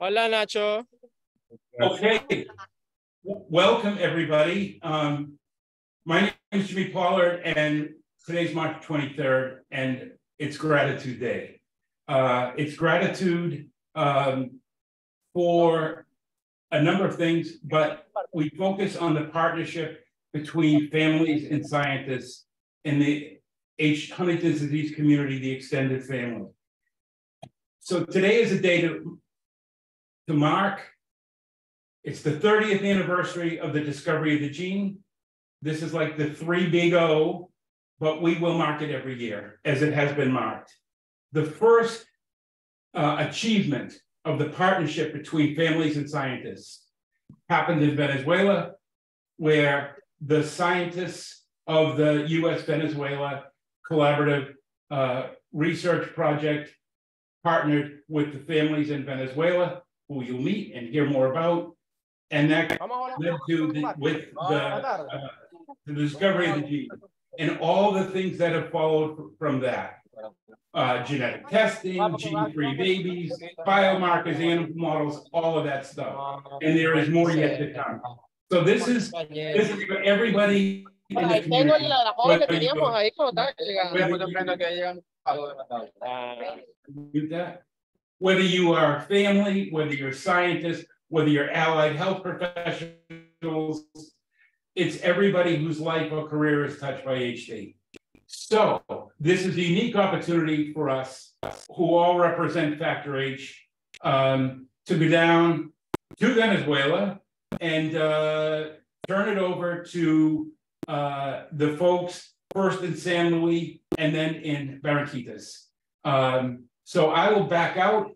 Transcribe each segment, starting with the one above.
Hola, Nacho. Okay, welcome everybody. My name is Jimmy Pollard and today's March 23rd and it's Gratitude Day. It's gratitude for a number of things, but we focus on the partnership between families and scientists in the Huntington's disease community, the extended family. So today is a day to mark. It's the 30th anniversary of the discovery of the gene. This is like the 3 big O, but we will mark it every year as it has been marked. The first achievement of the partnership between families and scientists happened in Venezuela, where the scientists of the US-Venezuela Collaborative Research Project partnered with the families in Venezuela, who you'll meet and hear more about. And that led to the discovery of the gene and all the things that have followed from that. Genetic testing, gene-free babies, biomarkers, animal models, all of that stuff. And there is more yet to come. So this is for everybody in the community. Whether you are family, whether you're scientists, whether you're allied health professionals, it's everybody whose life or career is touched by HD. So this is a unique opportunity for us who all represent Factor H to go down to Venezuela and turn it over to the folks first in San Luis and then in Barranquitas. So I will back out.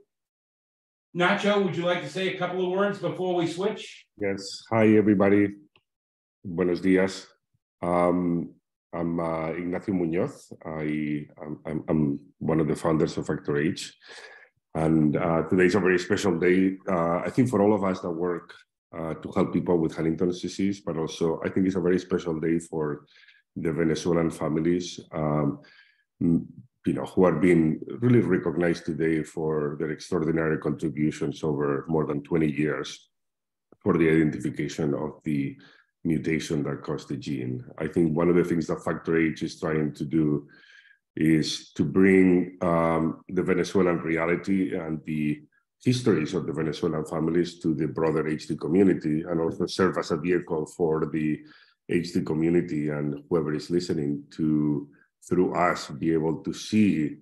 Nacho, would you like to say a couple of words before we switch? Yes. Hi, everybody. Buenos dias. I'm Ignacio Muñoz. I'm one of the founders of Factor H. And today is a very special day, I think, for all of us that work to help people with Huntington's disease, but also I think it's a very special day for the Venezuelan families, who are being really recognized today for their extraordinary contributions over more than 20 years for the identification of the mutation that caused the gene. I think one of the things that Factor H is trying to do is to bring the Venezuelan reality and the histories of the Venezuelan families to the broader HD community, and also serve as a vehicle for the HD community and whoever is listening to, through us, be able to see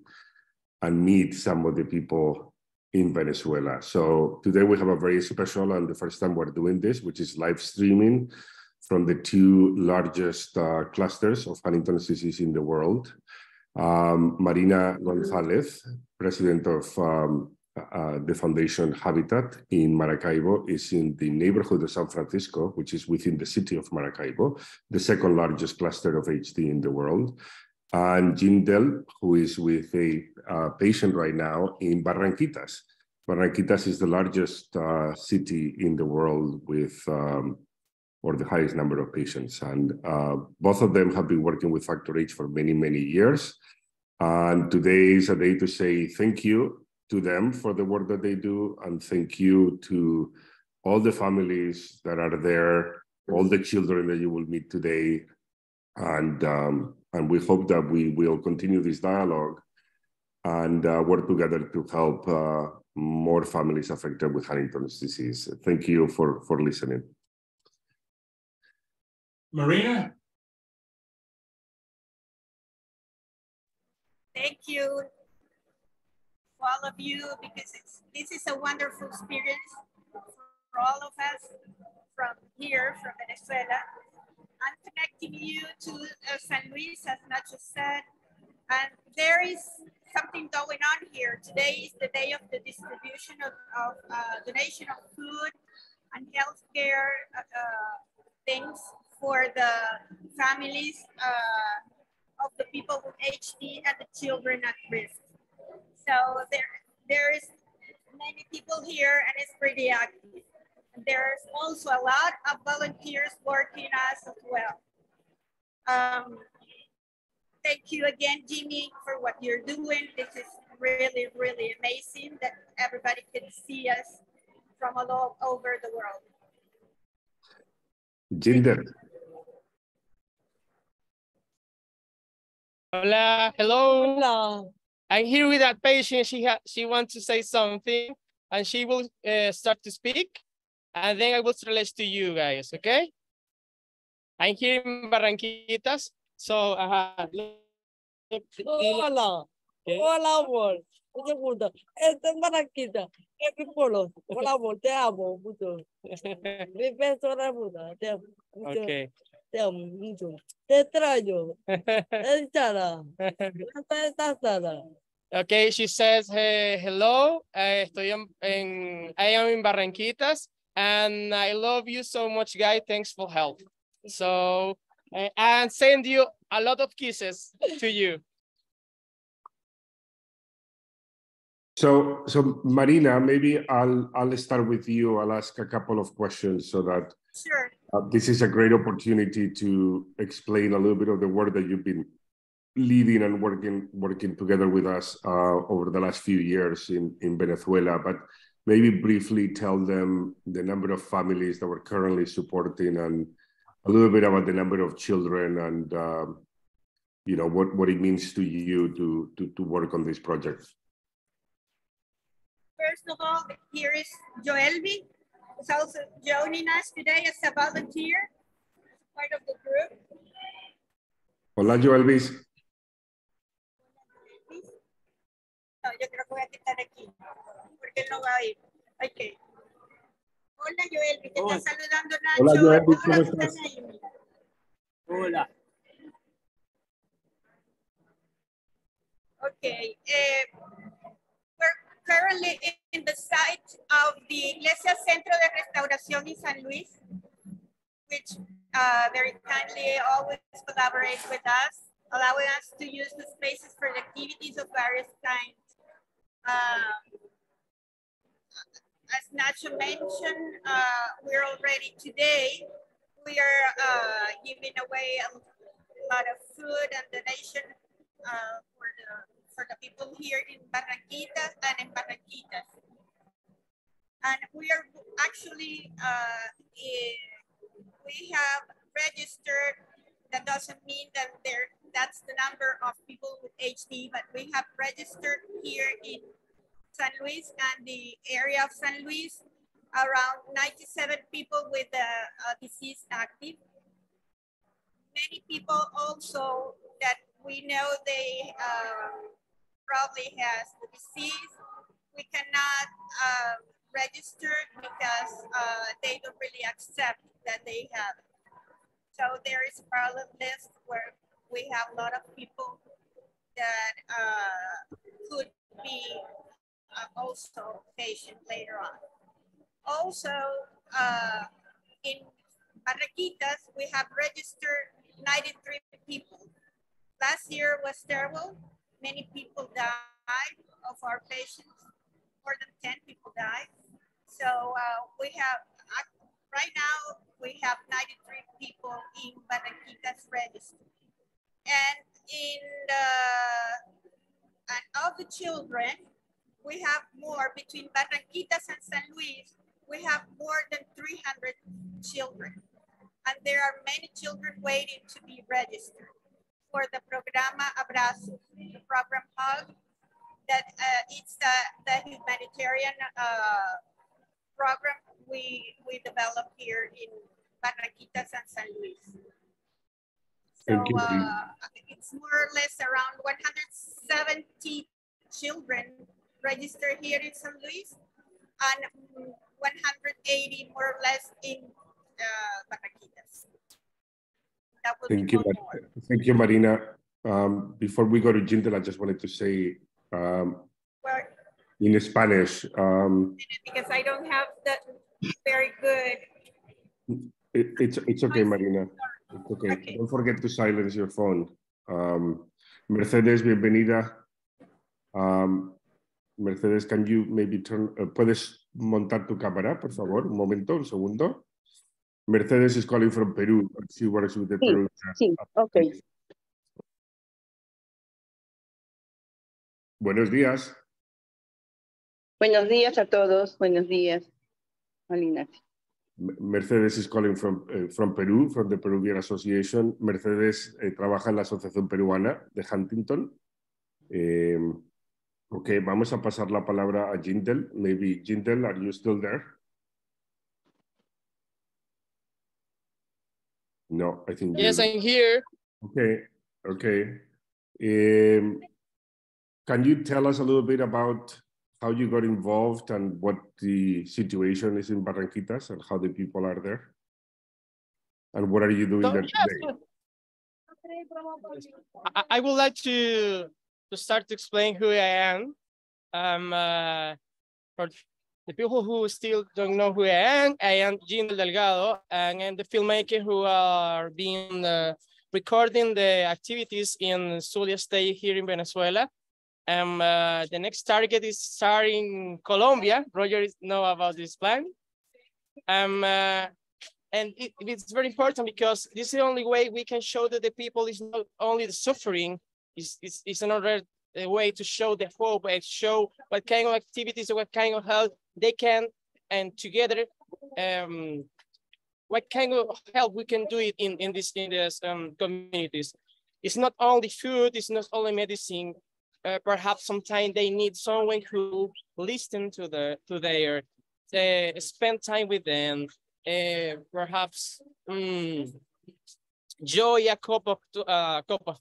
and meet some of the people in Venezuela. So today we have a very special and the first time we're doing this, which is live streaming from the 2 largest clusters of Huntington's disease in the world. Marina Gonzalez, president of the foundation Habitat in Maracaibo, is in the neighborhood of San Francisco, which is within the city of Maracaibo, the 2nd largest cluster of HD in the world. And Jim Dell, who is with a patient right now in Barranquitas. Barranquitas is the largest city in the world with, or the highest number of patients. And both of them have been working with Factor H for many, many years. And today is a day to say thank you to them for the work that they do. And thank you to all the families that are there, all the children that you will meet today. And we hope that we will continue this dialogue and work together to help more families affected with Huntington's disease. Thank you for listening. Marina? Thank you for all of you, because this is a wonderful experience for all of us from here, from Venezuela. I'm connecting you to San Luis, as Nacho said, and there is something going on here. Today is the day of the distribution of donation of food and healthcare things for the families of the people with HD and the children at risk. So there is many people here and it's pretty active. There's also a lot of volunteers working as well. Thank you again, Jimmy, for what you're doing. This is really, really amazing that everybody can see us from all over the world. Jinder. Hola, hello. Hola. I'm here with that patient. She wants to say something, and she will start to speak, and then I will relate to you guys. Okay? I'm here in Barranquitas, so Hola. Hola, amor. Mucho gusto. Esta es Barranquita. Es mi pueblo. Hola, amor. Te amo mucho. Mi persona muda. Te amo mucho. Okay. Te amo mucho. Te extraño. Estará. Estará. Okay, she says, hey, hello, I am in Barranquitas, and I love you so much, guys. Thanks for help. So, and send you a lot of kisses to you. So Marina, maybe I'll start with you. I'll ask a couple of questions so that Sure. this is a great opportunity to explain a little bit of the work that you've been leading and working together with us over the last few years in Venezuela. But maybe briefly tell them the number of families that we're currently supporting and a little bit about the number of children and you know what it means to you to work on this project. First of all, here is Joelvi, who's also joining us today as a volunteer, part of the group. Hola, Joelvis. No, yo creo que voy a quitar aquí, porque él no va a ir. Ok. Hola, Joelvi, te está saludando Nacho. Hola, Joelvi, ¿cómo Todos estás? están ahí, mira. Hola. Okay. We're currently in the site of the Iglesia Centro de Restauración in San Luis, which very kindly always collaborates with us, allowing us to use the spaces for the activities of various kinds. As Nacho mentioned, we're already today, we are giving away a lot of food and donation for the people here in Barranquitas and in Barranquitas. And we are actually, we have registered, that doesn't mean that that's the number of people with HD, but we have registered here in San Luis and the area of San Luis, around 97 people with the disease active. Many people also that we know they probably has the disease. We cannot register because they don't really accept that they have it. So there is a parallel list where we have a lot of people that could be also patient later on. Also, in Barranquitas, we have registered 93 people. Last year was terrible. Many people died of our patients. More than 10 people died. So we have, right now, we have 93 people in Barranquitas registered. And and of the children, we have more between Barranquitas and San Luis. We have more than 300 children. And there are many children waiting to be registered for the Programa Abrazo, the program HUG, that it's the humanitarian program we developed here in Barranquitas and San Luis. So it's more or less around 170 children registered here in San Luis and 180 more or less in Barranquitas. Thank you. Thank you, Marina. Before we go to Jintel, I just wanted to say in Spanish. Because I don't have that very good. It's okay, Marina. It's okay. Okay. Don't forget to silence your phone. Mercedes, bienvenida. Mercedes, can you maybe ¿puedes montar tu cámara, por favor? Un momento, un segundo. Mercedes is calling from Peru. She works with the Peru. Sí, okay. Buenos días. Buenos días a todos. Buenos días. Juan Ignacio. Mercedes is calling from Peru, from the Peruvian Association. Mercedes trabaja en la Asociación Peruana de Huntington. Ok, vamos a pasar la palabra a Jindel. Maybe Jindel, are you still there? No, I think Yes, I'm here. Okay, okay. Can you tell us a little bit about how you got involved and what the situation is in Barranquitas and how the people are there? And what are you doing there today? I would like to start to explain who I am. For the people who still don't know who I am Gino Delgado, and I'm the filmmaker who are being recording the activities in Zulia State here in Venezuela. The next target is starting Colombia. Roger know about this plan. And it's very important because this is the only way we can show that the people is not only the suffering, is another way to show the hope and show what kind of activities, what kind of help they can, and together, what kind of help we can do it in these communities. It's not only food, it's not only medicine. Perhaps sometimes they need someone who listen to their, spend time with them. Perhaps joy, a cup of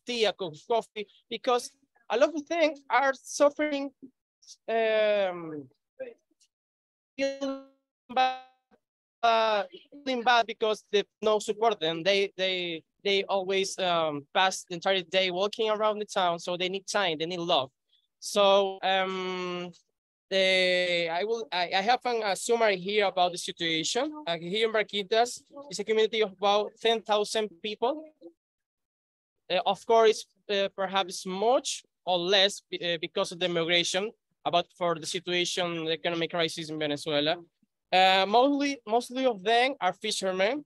tea, a cup of coffee, because a lot of things are suffering, feeling bad because they no support them. They always pass the entire day walking around the town, so they need time, they need love. So I have a summary here about the situation. Here in Barranquitas, it's a community of about 10,000 people. Of course, perhaps much or less because of the migration, for the situation, the economic crisis in Venezuela. Mostly of them are fishermen.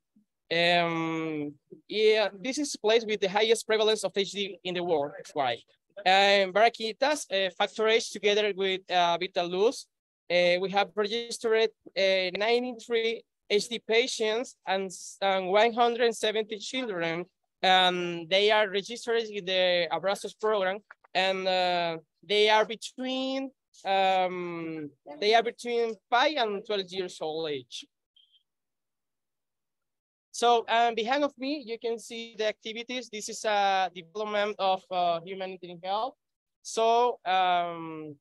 Yeah, this is a place with the highest prevalence of HD in the world. Why? Barranquitas, Factor H, together with Vital Luz, we have registered 93 HD patients and 170 children. They are registered in the Abrazos program, and they are between 5 and 12 years old age. So behind of me, you can see the activities. This is a development of humanitarian health. So, and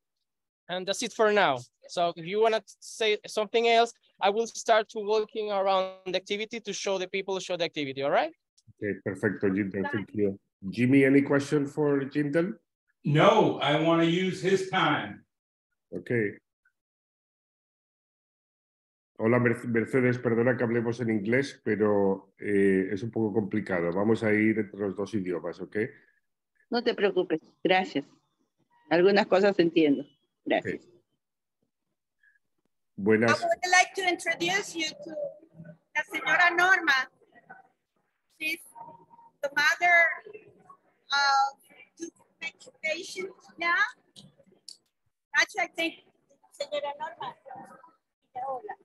that's it for now. So if you want to say something else, I will start to walking around the activity to show the people, show the activity, all right? Okay, perfecto, Jindal, thank you. Jimmy, any question for Jindal? No, I want to use his time. Okay. Hola Mercedes, perdona que hablemos en inglés, pero es un poco complicado. Vamos a ir entre los dos idiomas, ¿ok? No te preocupes, gracias. Algunas cosas entiendo. Gracias. Okay. Buenas. I would like to introduce you to la señora Norma. She's the mother of two patients now. Actually, I think, señora Norma. Hola.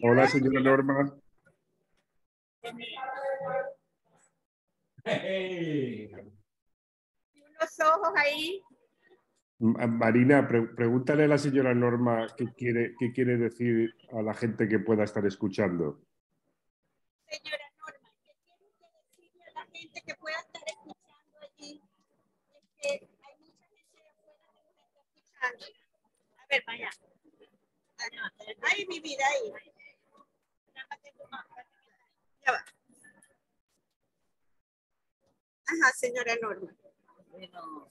Hola, señora Norma. Hey. Y unos ojos ahí. Marina, pregúntale a la señora Norma qué quiere decir a la gente que pueda estar escuchando. Señora Norma, ¿qué tiene que decirle a la gente que pueda estar escuchando allí? Es que hay mucha gente afuera que nos está escuchando. A ver, vaya. Ay, mi vida, ahí. Ya va. Ajá, señora Norma. Bueno,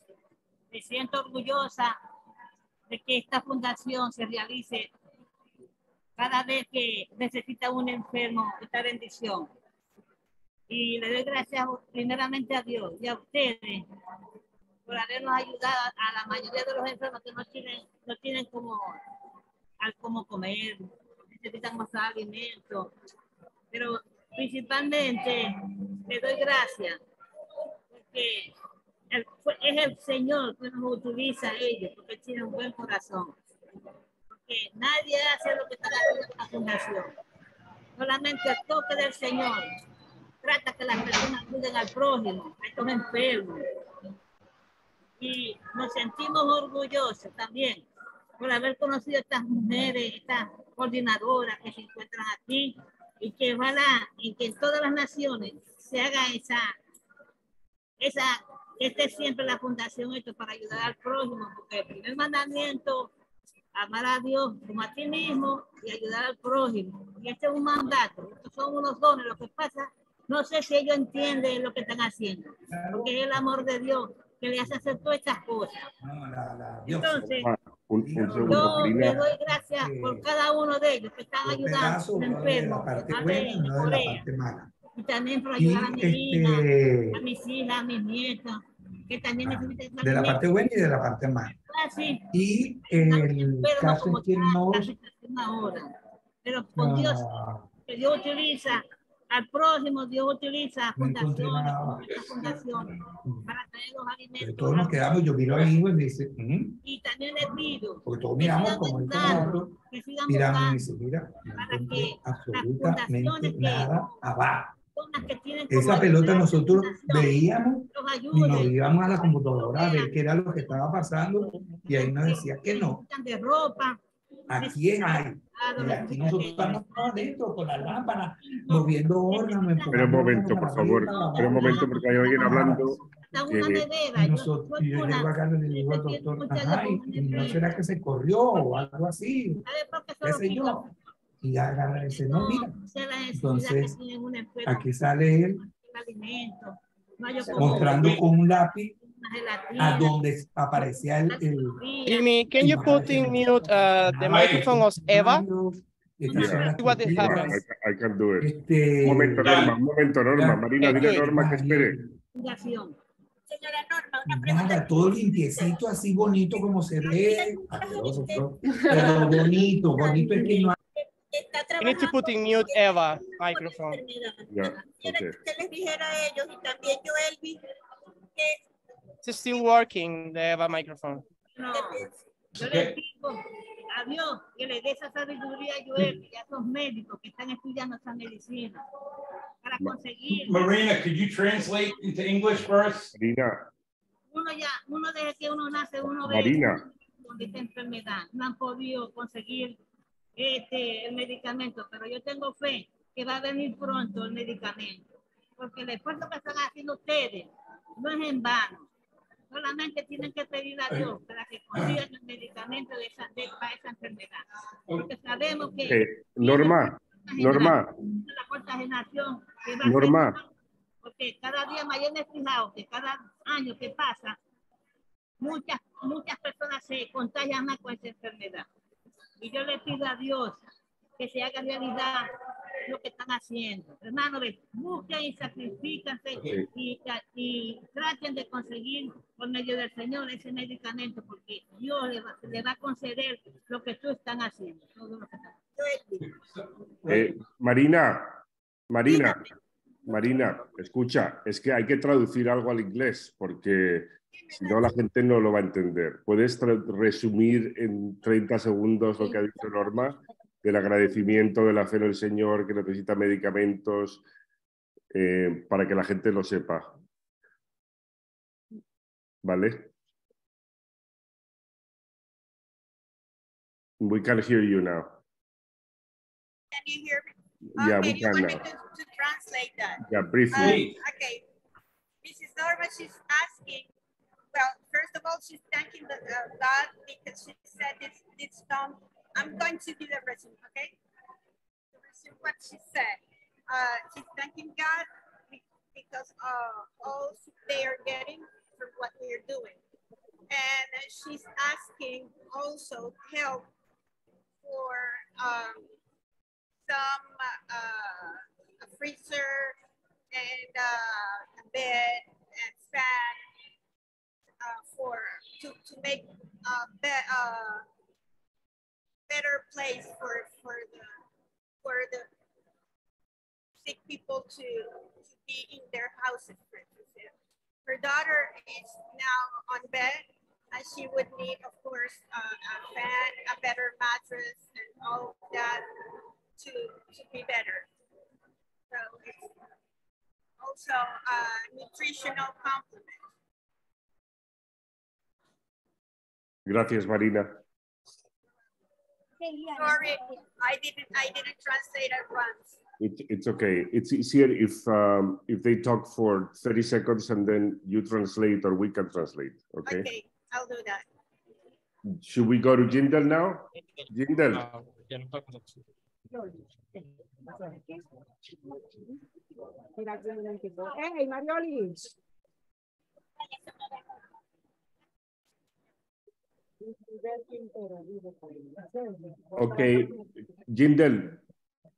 me siento orgullosa de que esta fundación se realice cada vez que necesita un enfermo esta bendición. Y le doy gracias primeramente a Dios y a ustedes por habernos ayudado a la mayoría de los enfermos que no tienen como comer, necesitan más alimento. Pero principalmente le doy gracias porque es el Señor que nos utiliza a ellos, porque tiene un buen corazón. Porque nadie hace lo que está fundación. Solamente el toque del Señor trata que las personas ayuden al prójimo, a estos enfermos. Y nos sentimos orgullosos también por haber conocido a estas mujeres, estas coordinadoras que se encuentran aquí, y que ojalá y que en todas las naciones se haga que esté siempre la fundación esto para ayudar al prójimo, porque el primer mandamiento, amar a Dios como a ti mismo y ayudar al prójimo. Y este es un mandato, estos son unos dones. Lo que pasa, no sé si ellos entienden lo que están haciendo, porque es el amor de Dios que le hace hacer todas estas cosas. Entonces, un segundo, yo Marina. le doy gracias por cada uno de ellos que están ayudando a los enfermos, de Corea. Y también por ayudar a mi hija, a mis hijas, a mis nietos, que también necesitan de la parte buena y de la parte mala. sí. Y el caso es que nos... Pero con Dios, que Dios utiliza al prójimo, Dios utiliza fundaciones, esta fundación, para traer los alimentos. Todos nos quedamos, yo miro al hijo y me dice, y también les pido, porque todos miramos como el nosotros, miramos y me dice, mira, no encontré absolutamente nada abajo. Esa pelota nosotros veíamos y nos íbamos a la computadora a ver qué era lo que estaba pasando y ahí nos decía que no. De ropa. Aquí hay. Y aquí nosotros estamos adentro con la lámpara, moviendo órganos. Espera un momento, por favor. Espera un momento, porque hay alguien hablando. Y yo llego acá y le digo al doctor, ajá, y no será que se corrió o algo así, qué sé yo. Y agarra y dice, no, mira. Entonces, aquí sale él mostrando con un lápiz a donde aparecía el Jimmy, can you put in mute the microphone of Eva? Yeah. What happens? I can do it. Un momento, Norma. Marina, dile a Norma que espere. Señora Norma, una nada, pregunta. todo limpiecito, así bonito como se ve. Pero bonito, bonito es que no hay. You need to put in mute Eva microphone. Yeah, okay. Que les dijera a ellos y también yo, Elvi, que It's still working, the Eva microphone. No, yo les digo a Dios que le dé esa sabiduría a Joel y a esos médicos que están estudiando esa medicina para conseguir. Marina, could you translate into English for us? Marina. Uno desde que uno nace, uno ve con esta enfermedad. No han podido conseguir el medicamento, pero yo tengo fe que va a venir pronto el medicamento, porque el esfuerzo que están haciendo ustedes no es en vano. Solamente tienen que pedir a Dios para que consigan el medicamento para esa enfermedad. Porque sabemos que... Norma. La cuarta generación. Norma. Porque cada día mayor me he fijado que cada año que pasa, muchas personas se contagian más con esa enfermedad. Y yo le pido a Dios que se haga realidad lo que están haciendo. Hermanos, busquen y sacrifícanse y traten de conseguir por medio del Señor ese medicamento, porque Dios le va a conceder lo que tú están haciendo. Todo lo que Marina, escucha, es que hay que traducir algo al inglés, porque si no la gente no lo va a entender. ¿Puedes resumir en 30 segundos lo que ha dicho Norma? Del agradecimiento, de la fe en el Señor, que necesita medicamentos, para que la gente lo sepa. ¿Vale? We can hear you now. Can you hear me? Yeah, okay, we can you now. want me to translate that? Yeah, briefly. Okay. Mrs. Norma, she's asking, well, first of all, she's thanking God because she said this song. I'm going to do the resume, okay? To resume what she said. She's thanking God because all they are getting from what we are doing. And she's asking also help for a freezer and a bed and fan to make better place for the sick people to be in their houses. Her daughter is now on bed, and she would need, of course, a fan, a better mattress, and all of that to to be better. So it's also a nutritional complement. Gracias, Marina. Sorry, I didn't translate at once. It's okay. It's easier if they talk for 30 seconds and then you translate or we can translate. Okay. Okay, I'll do that. Should we go to Jindal now? Jindal. Hey, Marioli. Okay, Jindal.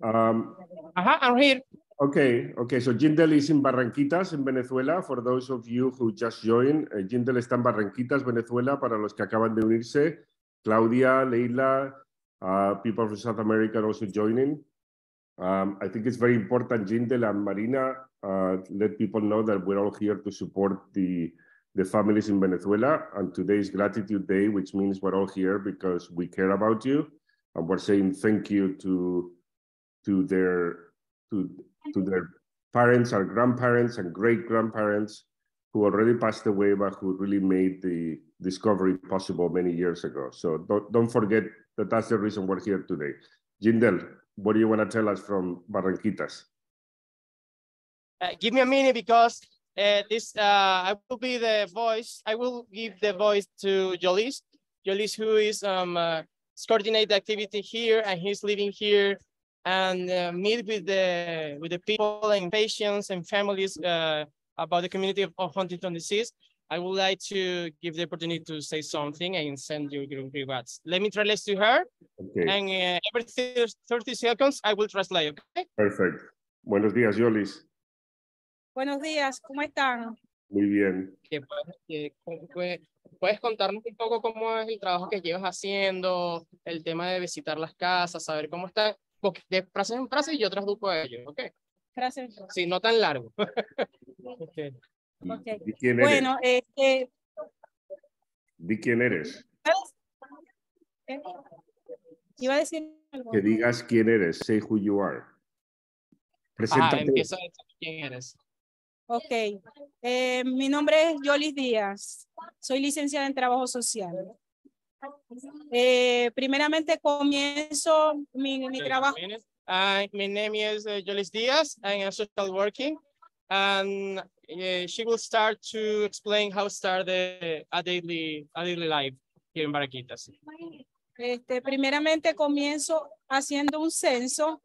I'm here. Okay, so Jindal is in Barranquitas, in Venezuela. For those of you who just joined, Jindal está en Barranquitas, Venezuela, para los que acaban de unirse. Claudia, Leila, people from South America are also joining. I think it's very important, Jindal and Marina, let people know that we're all here to support the families in Venezuela. And today is Gratitude Day, which means we're all here because we care about you. And we're saying thank you to their parents, our grandparents and great-grandparents who already passed away, but who really made the discovery possible many years ago. So don't forget that that's the reason we're here today. Jindal, what do you want to tell us from Barranquitas? Give me a minute because I will be the voice. I will give the voice to Jolis. Jolis, who is coordinate the activity here, and he's living here and meet with the people and patients and families about the community of Huntington disease. I would like to give the opportunity to say something and send you regards. Let me translate to her. Okay. And every 30 seconds, I will translate, okay? Perfect. Buenos días, Jolis. Buenos días, ¿cómo están? Muy bien. ¿Puedes contarnos un poco cómo es el trabajo que llevas haciendo, el tema de visitar las casas, saber cómo está, de frase en frase y yo traduzco a ellos, ¿ok? Gracias. Sí, no tan largo. Okay. ¿Y quién eres? Bueno, Di quién eres. Iba a decir algo. Que digas quién eres. Say who you are. Preséntate. Empieza a decir quién eres. Ok. Mi nombre es Yolis Díaz. Soy licenciada en Trabajo Social. Primeramente comienzo mi trabajo. My name is Jolis Diaz. I'm a social working. And she will start to explain how start a daily life here in Barranquitas. Primeramente comienzo haciendo un censo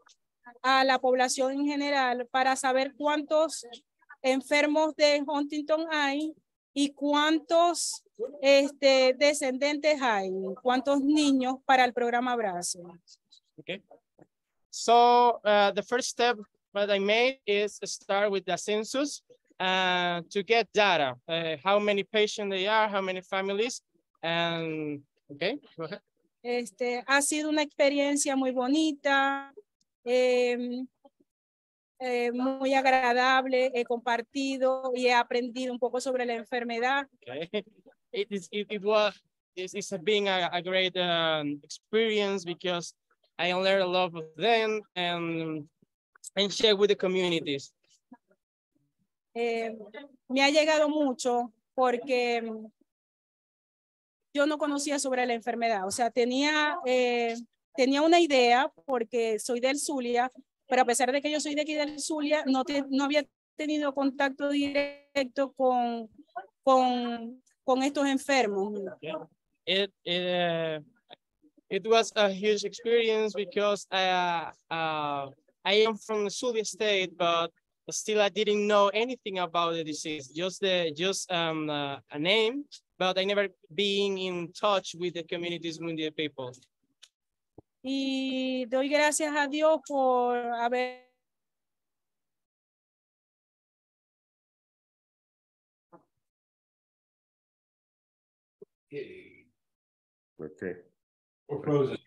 a la población en general para saber cuántos enfermos de Huntington hay y cuántos descendentes hay, cuántos niños para el programa Abrazo. Okay. So the first step that I made is start with the census to get data, how many patients they are, how many families, and okay, go ahead. Ha sido una experiencia muy bonita, muy agradable, he compartido y he aprendido un poco sobre la enfermedad. Okay. It's been a great experience because I learned a lot of them and share with the communities. Me ha llegado mucho porque yo no conocía sobre la enfermedad, o sea, tenía una idea porque soy del Zulia, pero a pesar de que yo soy de aquí del Zulia, no había tenido contacto directo con estos enfermos. It was a huge experience because I am from the Zulia state, but still I didn't know anything about the disease, just a name, but I never been in touch with the communities, with the people. Y doy gracias a Dios por haber Okay. Or frozen.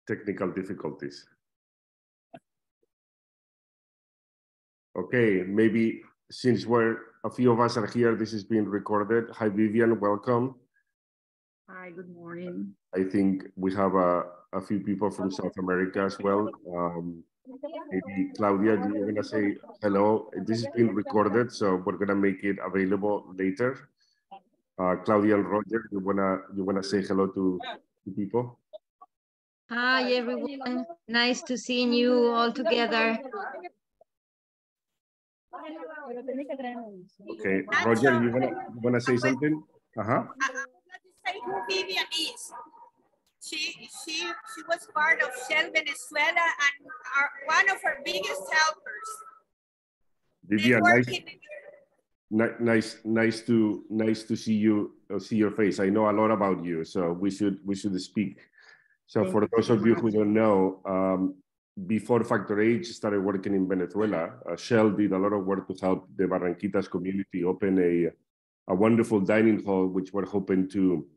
Technical difficulties. Okay, maybe since a few of us are here, this is being recorded. Hi, Vivian, welcome. Hi, good morning. I think we have a few people from South America as well. Maybe Claudia, you're gonna say hello. This is being recorded, so we're gonna make it available later. Claudia and Roger, you wanna say hello to people? Hi, everyone. Nice to see you all together. Okay, Roger, you wanna say something? I would like to say who Vivian is. She was part of Shell Venezuela and one of our biggest helpers. Vivian, nice to see you, see your face. I know a lot about you, so we should speak. So for those of you who don't know, before Factor H started working in Venezuela, Shell did a lot of work to help the Barranquitas community open a wonderful dining hall, which we're hoping to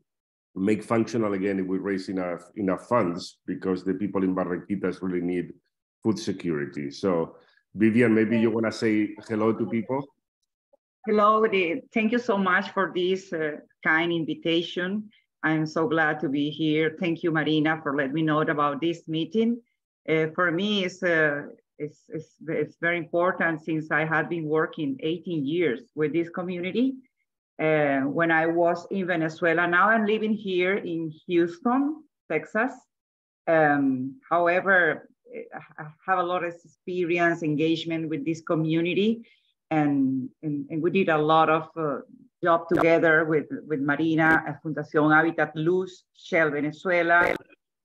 make functional again if we raise enough funds, because the people in Barranquitas really need food security. So Vivian, maybe you want to say hello to people? Hello, thank you so much for this kind invitation. I'm so glad to be here. Thank you, Marina, for letting me know about this meeting. For me, it's very important since I have been working 18 years with this community. When I was in Venezuela, now I'm living here in Houston, Texas. However, I have a lot of experience, engagement with this community, and we did a lot of job together with Marina, Fundación Hábitat Luz, Shell Venezuela,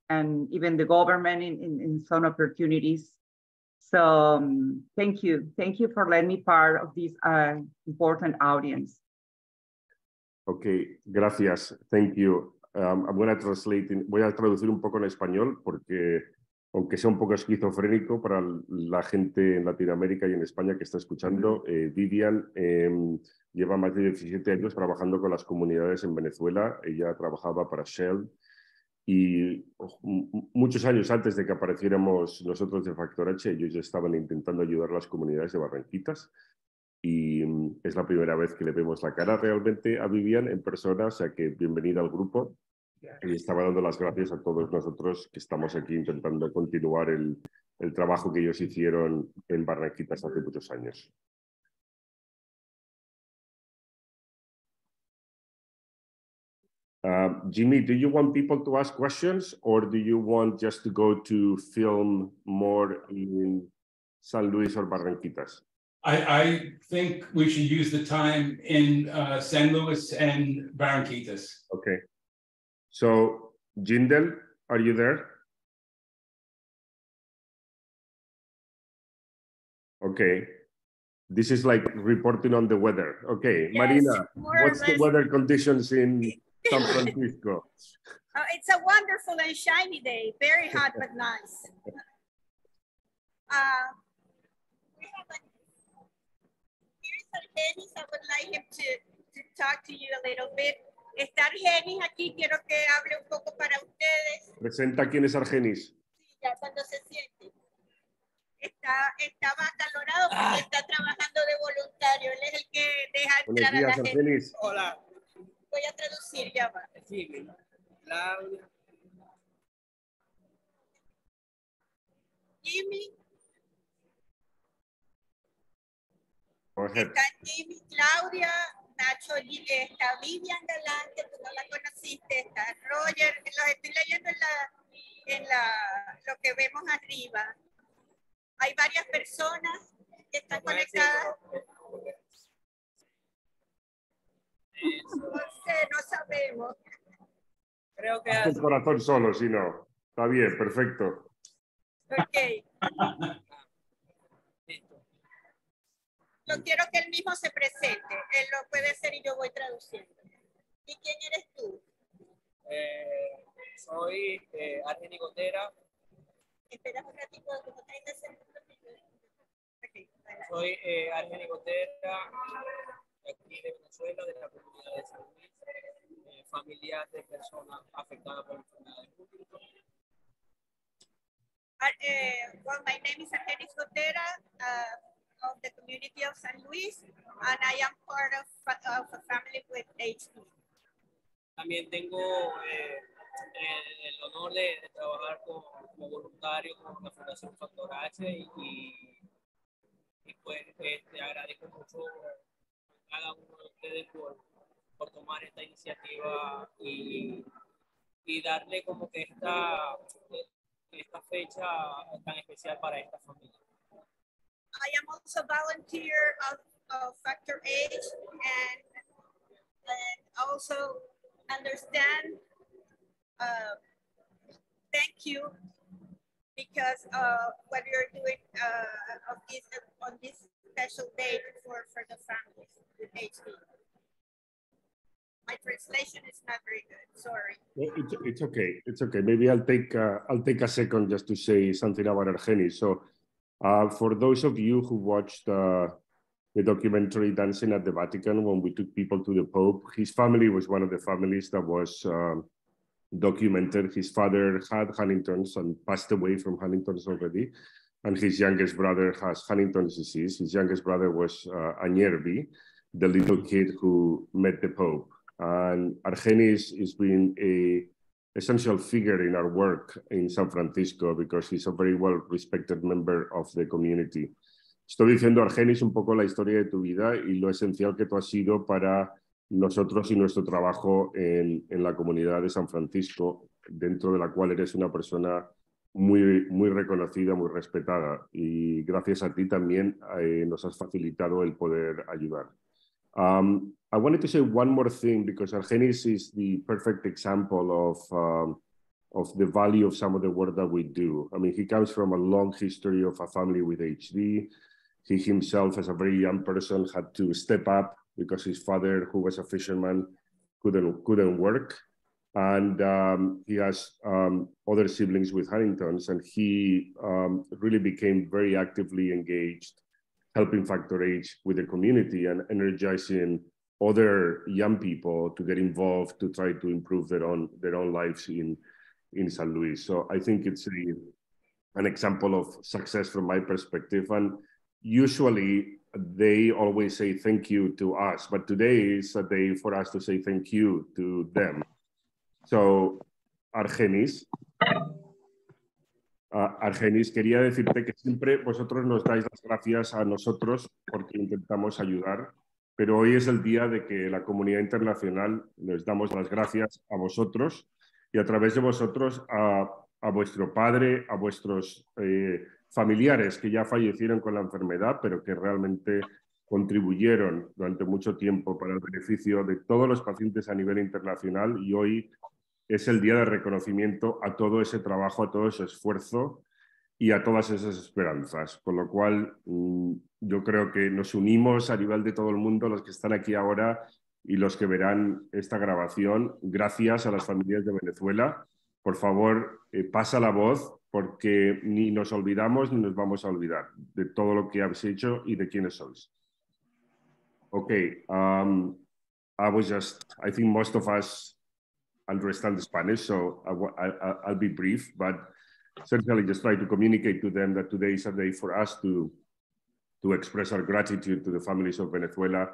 and even the government in some opportunities. So thank you for letting me part of this important audience. Okay, gracias. Thank you. I'm going to translate. Voy a traducir un poco en español porque, aunque sea un poco esquizofrénico para la gente en Latinoamérica y en España que está escuchando, Vivian lleva más de 17 años trabajando con las comunidades en Venezuela. Ella trabajaba para Shell y muchos años antes de que apareciéramos nosotros de Factor H, ellos ya estaban intentando ayudar a las comunidades de Barranquitas. Y es la primera vez que le vemos la cara realmente a Vivian en persona, o sea que bienvenida al grupo. Y estaba dando las gracias a todos nosotros que estamos aquí intentando continuar el trabajo que ellos hicieron en Barranquitas hace muchos años. Jimmy, do you want people to ask questions or do you want just to go to film more in San Luis or Barranquitas? I think we should use the time in San Luis and Barranquitas. Okay. So, Jindal, are you there? Okay. This is like reporting on the weather. Okay, yes, Marina, what's the weather conditions in San Francisco? It's a wonderful and shiny day. Very hot, but nice. Argenis, I would like him to talk to you a little bit. Está Argenis aquí, quiero que hable un poco para ustedes. Presenta quién es Argenis. Sí, ya cuando se siente. Estaba acalorado porque está trabajando de voluntario. Él es el que deja entrar a la gente. Argenis. Hola. Voy a traducir, ya va. Sí, Claudia. Jimmy. Está Jimmy, Claudia, Nacho, está Vivian Galante, tú no la conociste, está Roger, los estoy leyendo en lo que vemos arriba. Hay varias personas que están conectadas. No sé, no sabemos. Creo que el corazón solo, si no. Está bien, perfecto. Ok. Yo quiero que él mismo se presente. Él lo puede hacer y yo voy traduciendo. ¿Y quién eres tú? Soy Argenis Gotera. Espera un ratito, como está en okay. Soy Argenis Gotera, aquí de Venezuela, de la comunidad de San Luis, familiar de personas afectadas por enfermedades de Huntington. Well, my name is Argenis Gotera. Of the community of San Luis, and I am part of a family with HP. También tengo el honor de trabajar como voluntario con la Fundación Factor H y pues agradezco mucho a cada uno de ustedes por tomar esta iniciativa y darle como que esta fecha tan especial para esta familia. I am also volunteer of Factor H and also understand. Thank you because what you're doing on this special day for the families with HD. My translation is not very good. Sorry. It's okay. It's okay. Maybe I'll take a second just to say something about Argenis. So, for those of you who watched the documentary Dancing at the Vatican, when we took people to the Pope, his family was one of the families that was documented. His father had Huntington's and passed away from Huntington's already, and his youngest brother has Huntington's disease. His youngest brother was Añervi, the little kid who met the Pope. And Argenis has been an essential figure in our work in San Francisco because he's a very well-respected member of the community. Estoy diciendo, Argenis, un poco la historia de tu vida y lo esencial que tú has sido para nosotros y nuestro trabajo en la comunidad de San Francisco, dentro de la cual eres una persona muy reconocida, muy respetada. Y gracias a ti también nos has facilitado el poder ayudar. I wanted to say one more thing because Argenis is the perfect example of the value of some of the work that we do. I mean, he comes from a long history of a family with HD. He himself, as a very young person, had to step up because his father, who was a fisherman, couldn't work. And he has other siblings with Huntington's, and he really became very actively engaged, helping Factor H with the community and energizing other young people to get involved to try to improve their own lives in San Luis. So I think it's an example of success from my perspective. And usually they always say thank you to us, but today is a day for us to say thank you to them. So, Argenis, quería decirte que siempre vosotros nos dais las gracias a nosotros porque intentamos ayudar, pero hoy es el día de que la comunidad internacional les damos las gracias a vosotros y a través de vosotros a vuestro padre, a vuestros familiares que ya fallecieron con la enfermedad, pero que realmente contribuyeron durante mucho tiempo para el beneficio de todos los pacientes a nivel internacional, y hoy es el día de reconocimiento a todo ese trabajo, a todo ese esfuerzo y a todas esas esperanzas. Con lo cual, yo creo que nos unimos a nivel de todo el mundo, los que están aquí ahora y los que verán esta grabación. Gracias a las familias de Venezuela. Por favor, pasa la voz, porque ni nos olvidamos ni nos vamos a olvidar de todo lo que habéis hecho y de quiénes sois. Okay, I think most of us understand Spanish, so I'll be brief, but certainly just try to communicate to them that today is a day for us to express our gratitude to the families of Venezuela,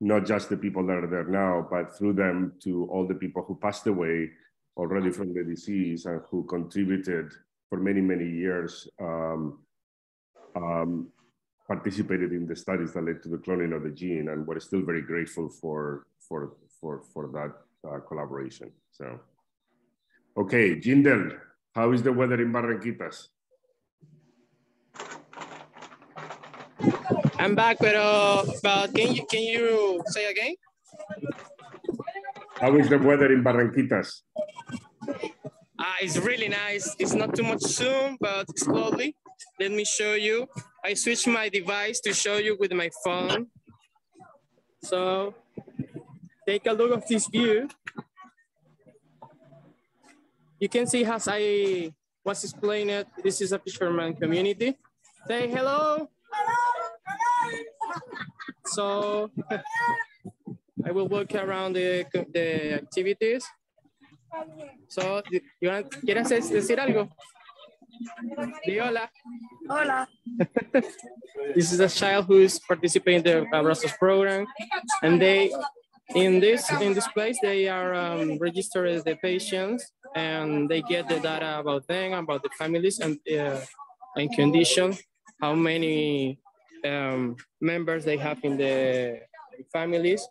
not just the people that are there now, but through them to all the people who passed away already from the disease and who contributed for many, many years, participated in the studies that led to the cloning of the gene, and we're still very grateful for that collaboration. So, okay, Jindel, how is the weather in Barranquitas? I'm back, but can you say again? How is the weather in Barranquitas? It's really nice. It's not too much sun, but it's lovely. Let me show you. I switched my device to show you with my phone. So take a look at this view. You can see as I was explaining, this is a fisherman community. Say hello. So I will walk around the activities. So, ¿quieres decir algo? Di hola. Hola. This is a child who is participating in the Abrazos program, and they In this place, they are registered the patients, and they get the data about them, about the families, and condition, how many members they have in the families.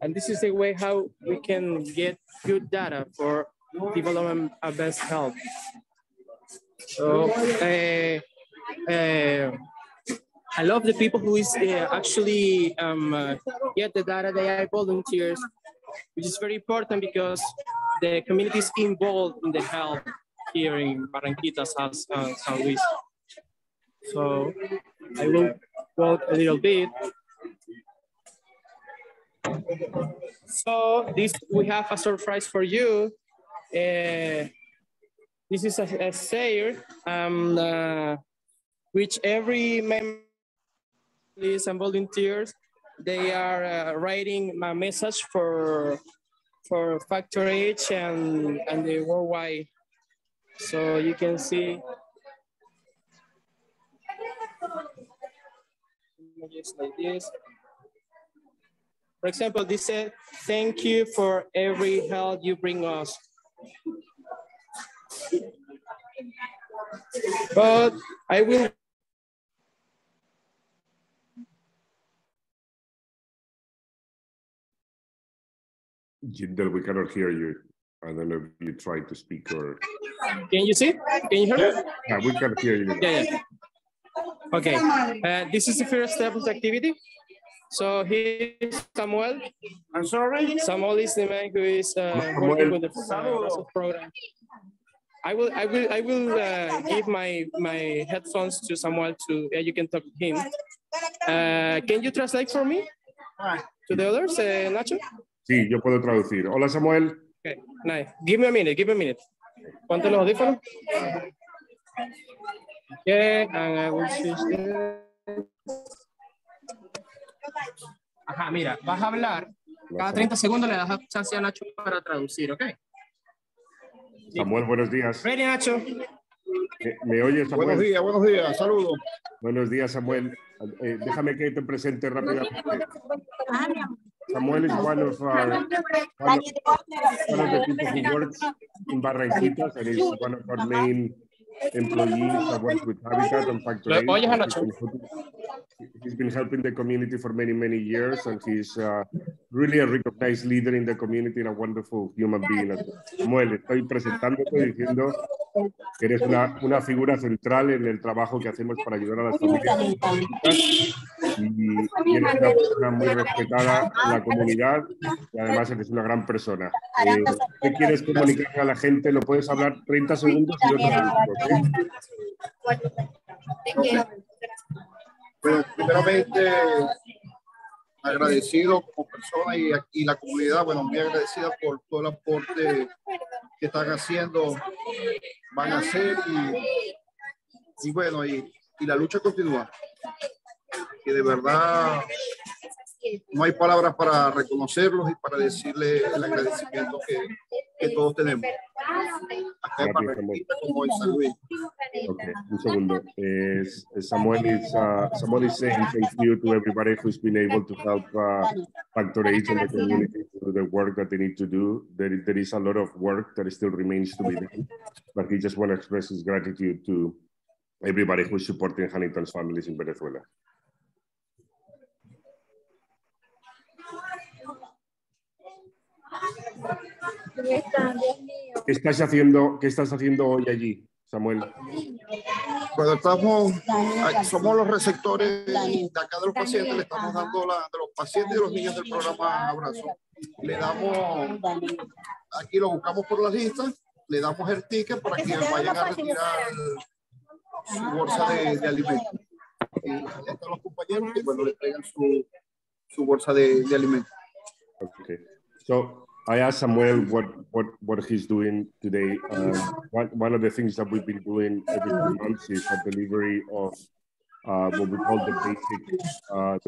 And this is the way how we can get good data for development advanced health. So I love the people who is actually get the data. They are volunteers, which is very important because the community is involved in the health here in Barranquitas, San Luis. So I will walk a little bit. So this, we have a surprise for you. This is a sale which every member and volunteers, they are writing a message for Factor H and the worldwide. So you can see images like this. For example, this said, "Thank you for every help you bring us." But I will. Jindal, we cannot hear you. I don't know if you try to speak or. Can you see? Can you hear me? Yeah, we can hear you. Yeah. Okay. This is the first step of the activity. So here's Samuel. I'm sorry. Samuel is the man who is working with the program. I will give my headphones to Samuel to you can talk to him. Can you translate for me to the others, Nacho? Sí, yo puedo traducir. Hola, Samuel. Okay, nice. Give me a minute. Ponte los audífonos. Okay, and I will switch Ajá, mira, vas a hablar. Cada 30 segundos le das chance a Nacho para traducir, ¿ok? Samuel, buenos días. Ready, Nacho. ¿Me oyes, Samuel? Buenos días, saludos. Buenos días, Samuel. Déjame que te presente rápidamente. Samuel is one of the people who works in Barranquitas and is one of our main employees that works with Habitat and Factor H. He's been helping the community for many years, and he's really a recognized leader in the community and a wonderful human being. Samuel, estoy presentándote diciendo que eres una figura central en el trabajo que hacemos para ayudar a las familias y eres una persona muy respetada en la comunidad y además eres una gran persona. ¿Qué quieres comunicar a la gente? Lo puedes hablar 30 segundos y yo te Bueno, primeramente agradecido como persona y la comunidad, bueno, muy agradecida por todo el aporte que están haciendo, van a hacer y bueno, y la lucha continúa. Que de verdad no hay palabras para reconocerlos y para decirle el agradecimiento que todos tenemos. Acá en Barranquitas como en San Luis. Okay, un segundo. Samuel is saying thank you to everybody who's been able to help Factor H and the community to do the work that they need to do. There is a lot of work that still remains to be done, but he just wants to express his gratitude to everybody who's supporting Huntington's families in Venezuela. ¿Qué estás haciendo hoy allí, Samuel? Cuando somos los receptores de acá de los pacientes, le estamos dando de los pacientes y los niños del programa Abrazo. Le damos, aquí lo buscamos por la lista, le damos el ticket para que vayan a retirar su bolsa de alimentos. Y ahí están los compañeros que bueno, le traigan su bolsa de alimentos. Okay, so I asked Samuel what he's doing today. One of the things that we've been doing every 2 months is a delivery of what we call the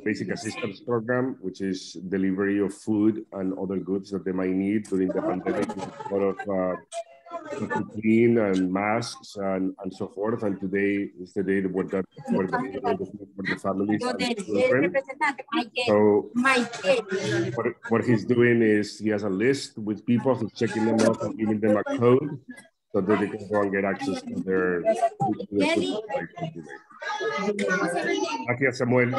basic assistance program, which is delivery of food and other goods that they might need during the pandemic. A lot of to clean and masks and so forth. And today is the day where that for the families and the children. So what he's doing is he has a list with people, he's checking them off and giving them a code so that they can go and get access to their food. Gracias, Samuel.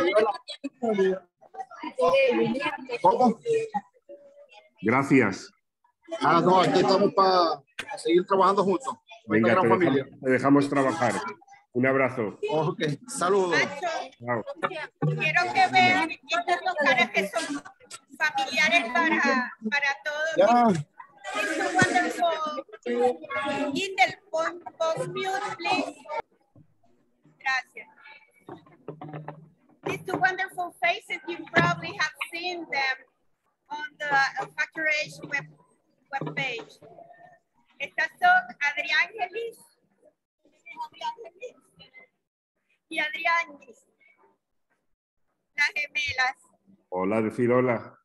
Gracias. No, aquí estamos para seguir trabajando juntos. Venga, te dejamos trabajar. Un abrazo. Ok, saludos. Chao. Quiero que vean estas dos caras que son familiares para todos. Yeah. It's a wonderful. Indel, pon mute, please. Gracias. These two wonderful faces, you probably have seen them on the Factoration webpage. Estas son Adriángelis y Adriángis, las gemelas. Hola, decir hola.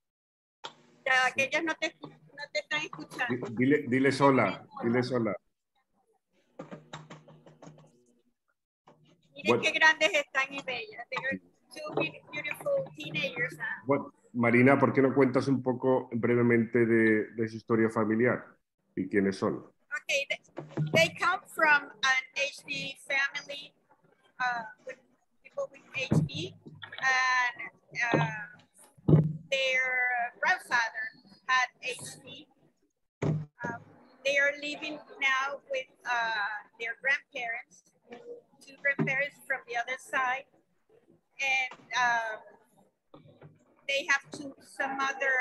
Ya, que ellas no te están escuchando. Diles hola, diles hola. Miren qué grandes están y bellas. They're two beautiful teenagers now. Marina, ¿por qué no cuentas un poco brevemente de su historia familiar y quiénes son? Okay, they come from an HD family with people with HD, and their grandfather had HD. They are living now with their grandparents, two grandparents from the other side, and they have some other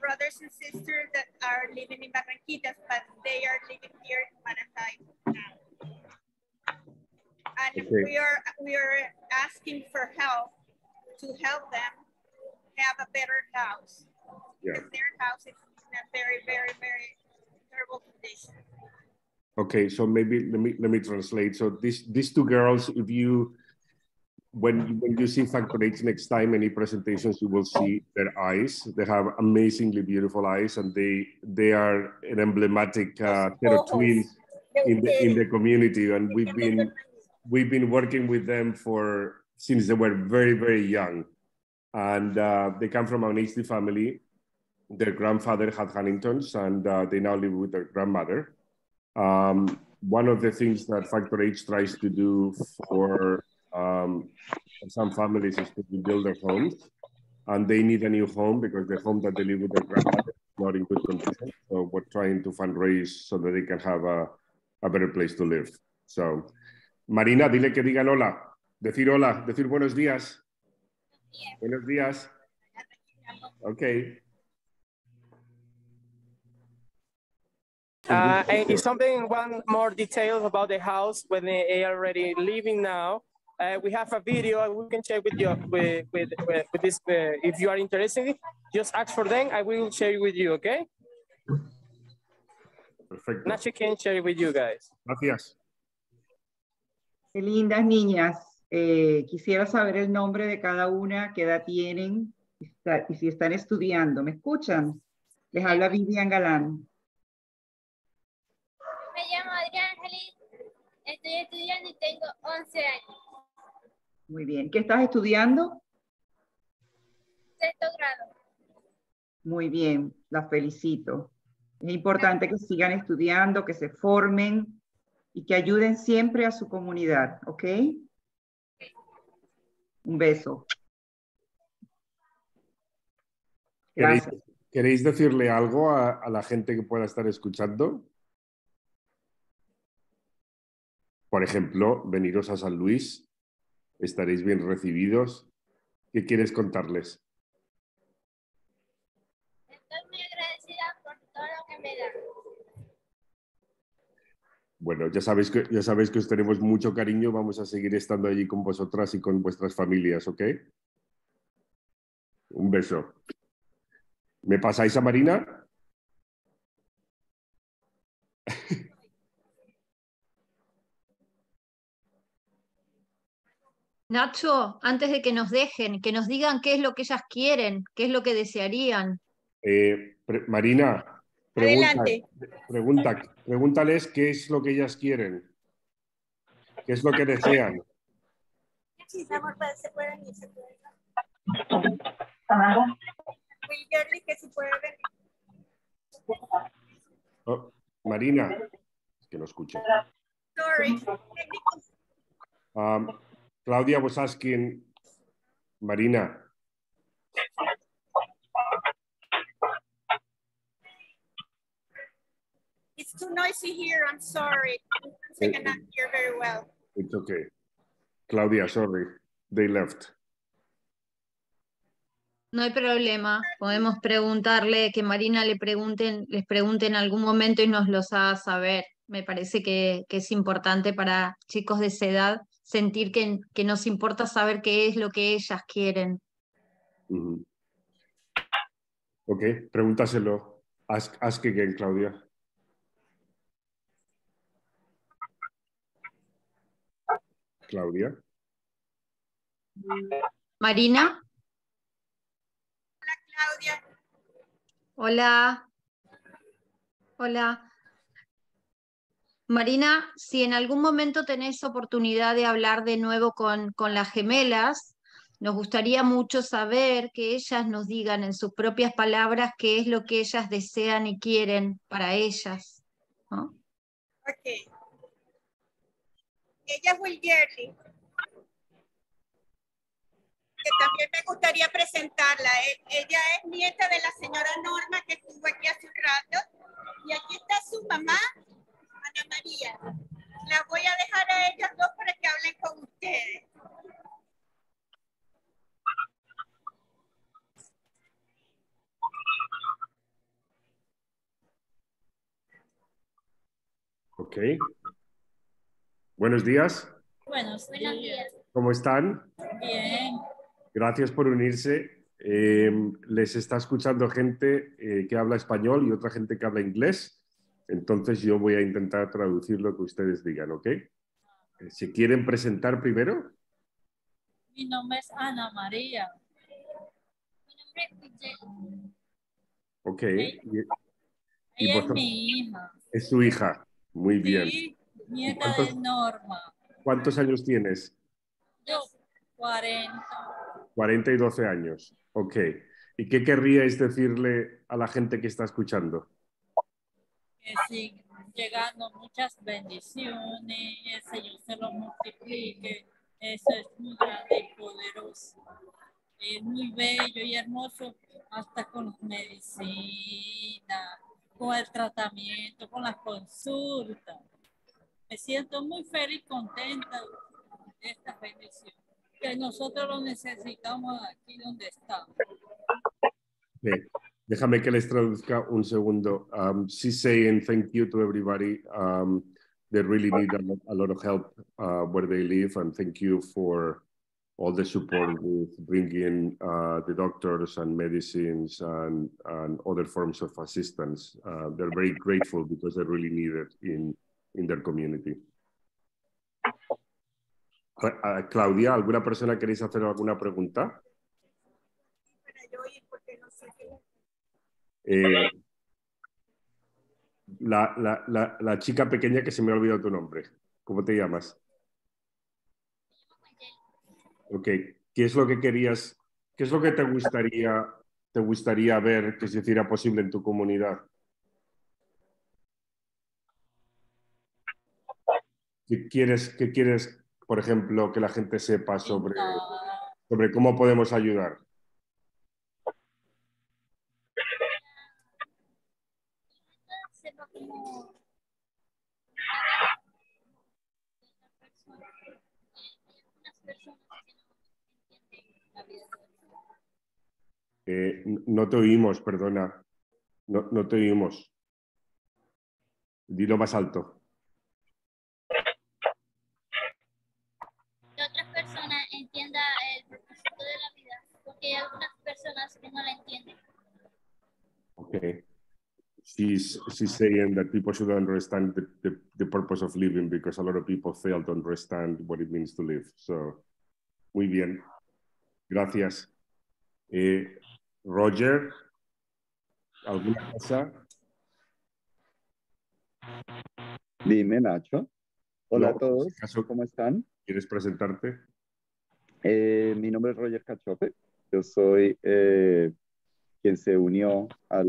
brothers and sisters that are living in Barranquitas, but they are living here in Maracay now. And okay. we are asking for help to help them have a better house. Yeah. Because their house is in a very, very, very terrible condition. Okay, so maybe let me translate. So these two girls, if you when you see Factor H next time, any presentations, you will see their eyes. They have amazingly beautiful eyes, and they are an emblematic set of twins in the community. And we've been working with them since they were very, very young. And they come from an HD family. Their grandfather had Huntington's, and they now live with their grandmother. One of the things that Factor H tries to do for some families is to rebuild their homes, and they need a new home because the home that they live with their grandmother is not in good condition. So we're trying to fundraise so that they can have a better place to live. So, Marina, dile que digan hola, decir buenos días. Buenos días. Okay. And it's one more detail about the house when they are already living now. We have a video we can share with you with this. If you are interested, just ask for them. I will share it with you. Okay. Perfecto. Nacho can share it with you guys. Gracias. Qué lindas niñas. Quisiera saber el nombre de cada una, qué edad tienen y si están estudiando. ¿Me escuchan? Les habla Vivian Galán. Me llamo Adriángelis, estoy estudiando y tengo 11 años. Muy bien. ¿Qué estás estudiando? Sexto grado. Muy bien, las felicito. Es importante que sigan estudiando, que se formen y que ayuden siempre a su comunidad, ¿ok? Un beso. Gracias. ¿Queréis decirle algo a la gente que pueda estar escuchando? Por ejemplo, veniros a San Luis, estaréis bien recibidos. ¿Qué quieres contarles? Estoy muy agradecida por todo lo que me dan. Bueno, ya sabéis que os tenemos mucho cariño, vamos a seguir estando allí con vosotras y con vuestras familias, ¿ok? Un beso. ¿Me pasáis a Marina? Nacho, antes de que nos dejen, que nos digan qué es lo que ellas quieren, qué es lo que desearían. Marina, Adelante. Pregúntales qué es lo que ellas quieren, qué es lo que desean. Sí, amor, se pueden ir, se pueden ir. Will Jerry, que si puede venir. Oh, Marina, es que no escucha. Sorry. Claudia was asking Marina. It's too noisy here, I'm sorry. I cannot hear very well. It's okay. Claudia, sorry, they left. No hay problema, podemos preguntarle, que Marina les pregunte en algún momento y nos los haga saber. Me parece que es importante para chicos de esa edad sentir que nos importa saber qué es lo que ellas quieren. Ok, pregúntaselo. Ask again, Claudia. Claudia. Marina. Hola, Claudia. Hola. Hola. Marina, si en algún momento tenés oportunidad de hablar de nuevo con las gemelas, nos gustaría mucho saber que ellas nos digan en sus propias palabras qué es lo que ellas desean y quieren para ellas, ¿no? Ok. Ella es Will Jerry, que también me gustaría presentarla. Ella es nieta de la señora Norma, que estuvo aquí hace un rato. Y aquí está su mamá, Ana María. La voy a dejar a ellas dos para que hablen con ustedes. Ok. Buenos días. Buenos días. ¿Cómo están? Bien. Gracias por unirse. Les está escuchando gente que habla español y otra gente que habla inglés. Entonces yo voy a intentar traducir lo que ustedes digan, ¿ok? ¿Se quieren presentar primero? Mi nombre es Ana María. Mi nombre es Michelle. Ok. Ella es mi hija. Es su hija. Muy bien. Sí, nieta de Norma. ¿Cuántos años tienes? Yo, 40. 40 y 12 años. Ok. ¿Y qué querríais decirle a la gente que está escuchando? Que siguen llegando muchas bendiciones, el Señor se lo multiplique. Eso es muy grande y poderoso. Es muy bello y hermoso, hasta con las medicinas, con el tratamiento, con las consultas. Me siento muy feliz y contenta de esta bendición, que nosotros lo necesitamos aquí donde estamos. Okay. Déjame que les traduzca un segundo. She's saying thank you to everybody. They really need a lot of help where they live, and thank you for all the support with bringing the doctors and medicines and other forms of assistance. They're very grateful because they really need it in their community. Claudia, ¿alguna persona queréis hacer alguna pregunta? La chica pequeña que se me ha olvidado tu nombre. ¿Cómo te llamas? Ok. ¿Qué es lo que querías, qué es lo que te gustaría ver que se hiciera posible en tu comunidad? ¿Qué quieres, por ejemplo, que la gente sepa sobre cómo podemos ayudar? No te oímos, perdona. No te oímos. Dilo más alto. Que otras personas entiendan el propósito de la vida, porque hay algunas personas que no la entienden. Okay. She's saying that people should understand the purpose of living because a lot of people fail to understand what it means to live. So, muy bien. Gracias. Roger, ¿alguna cosa? Dime, Nacho. Hola No, a todos, en caso, ¿cómo están? ¿quieres presentarte? Mi nombre es Roger Cachope. Yo soy quien se unió a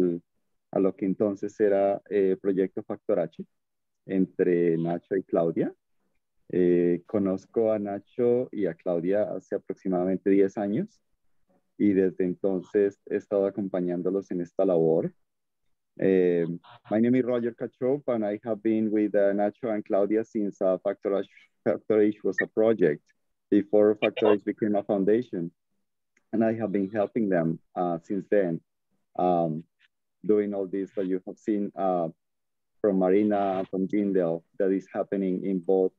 lo que entonces era Proyecto Factor H entre Nacho y Claudia. Conozco a Nacho y a Claudia hace aproximadamente 10 años y desde entonces he estado acompañándolos en esta labor. My name is Roger Cachope and I have been with Nacho and Claudia since Factor H was a project before Factor H became a foundation. And I have been helping them since then, doing all this that you have seen from Marina and from Jindal that is happening in both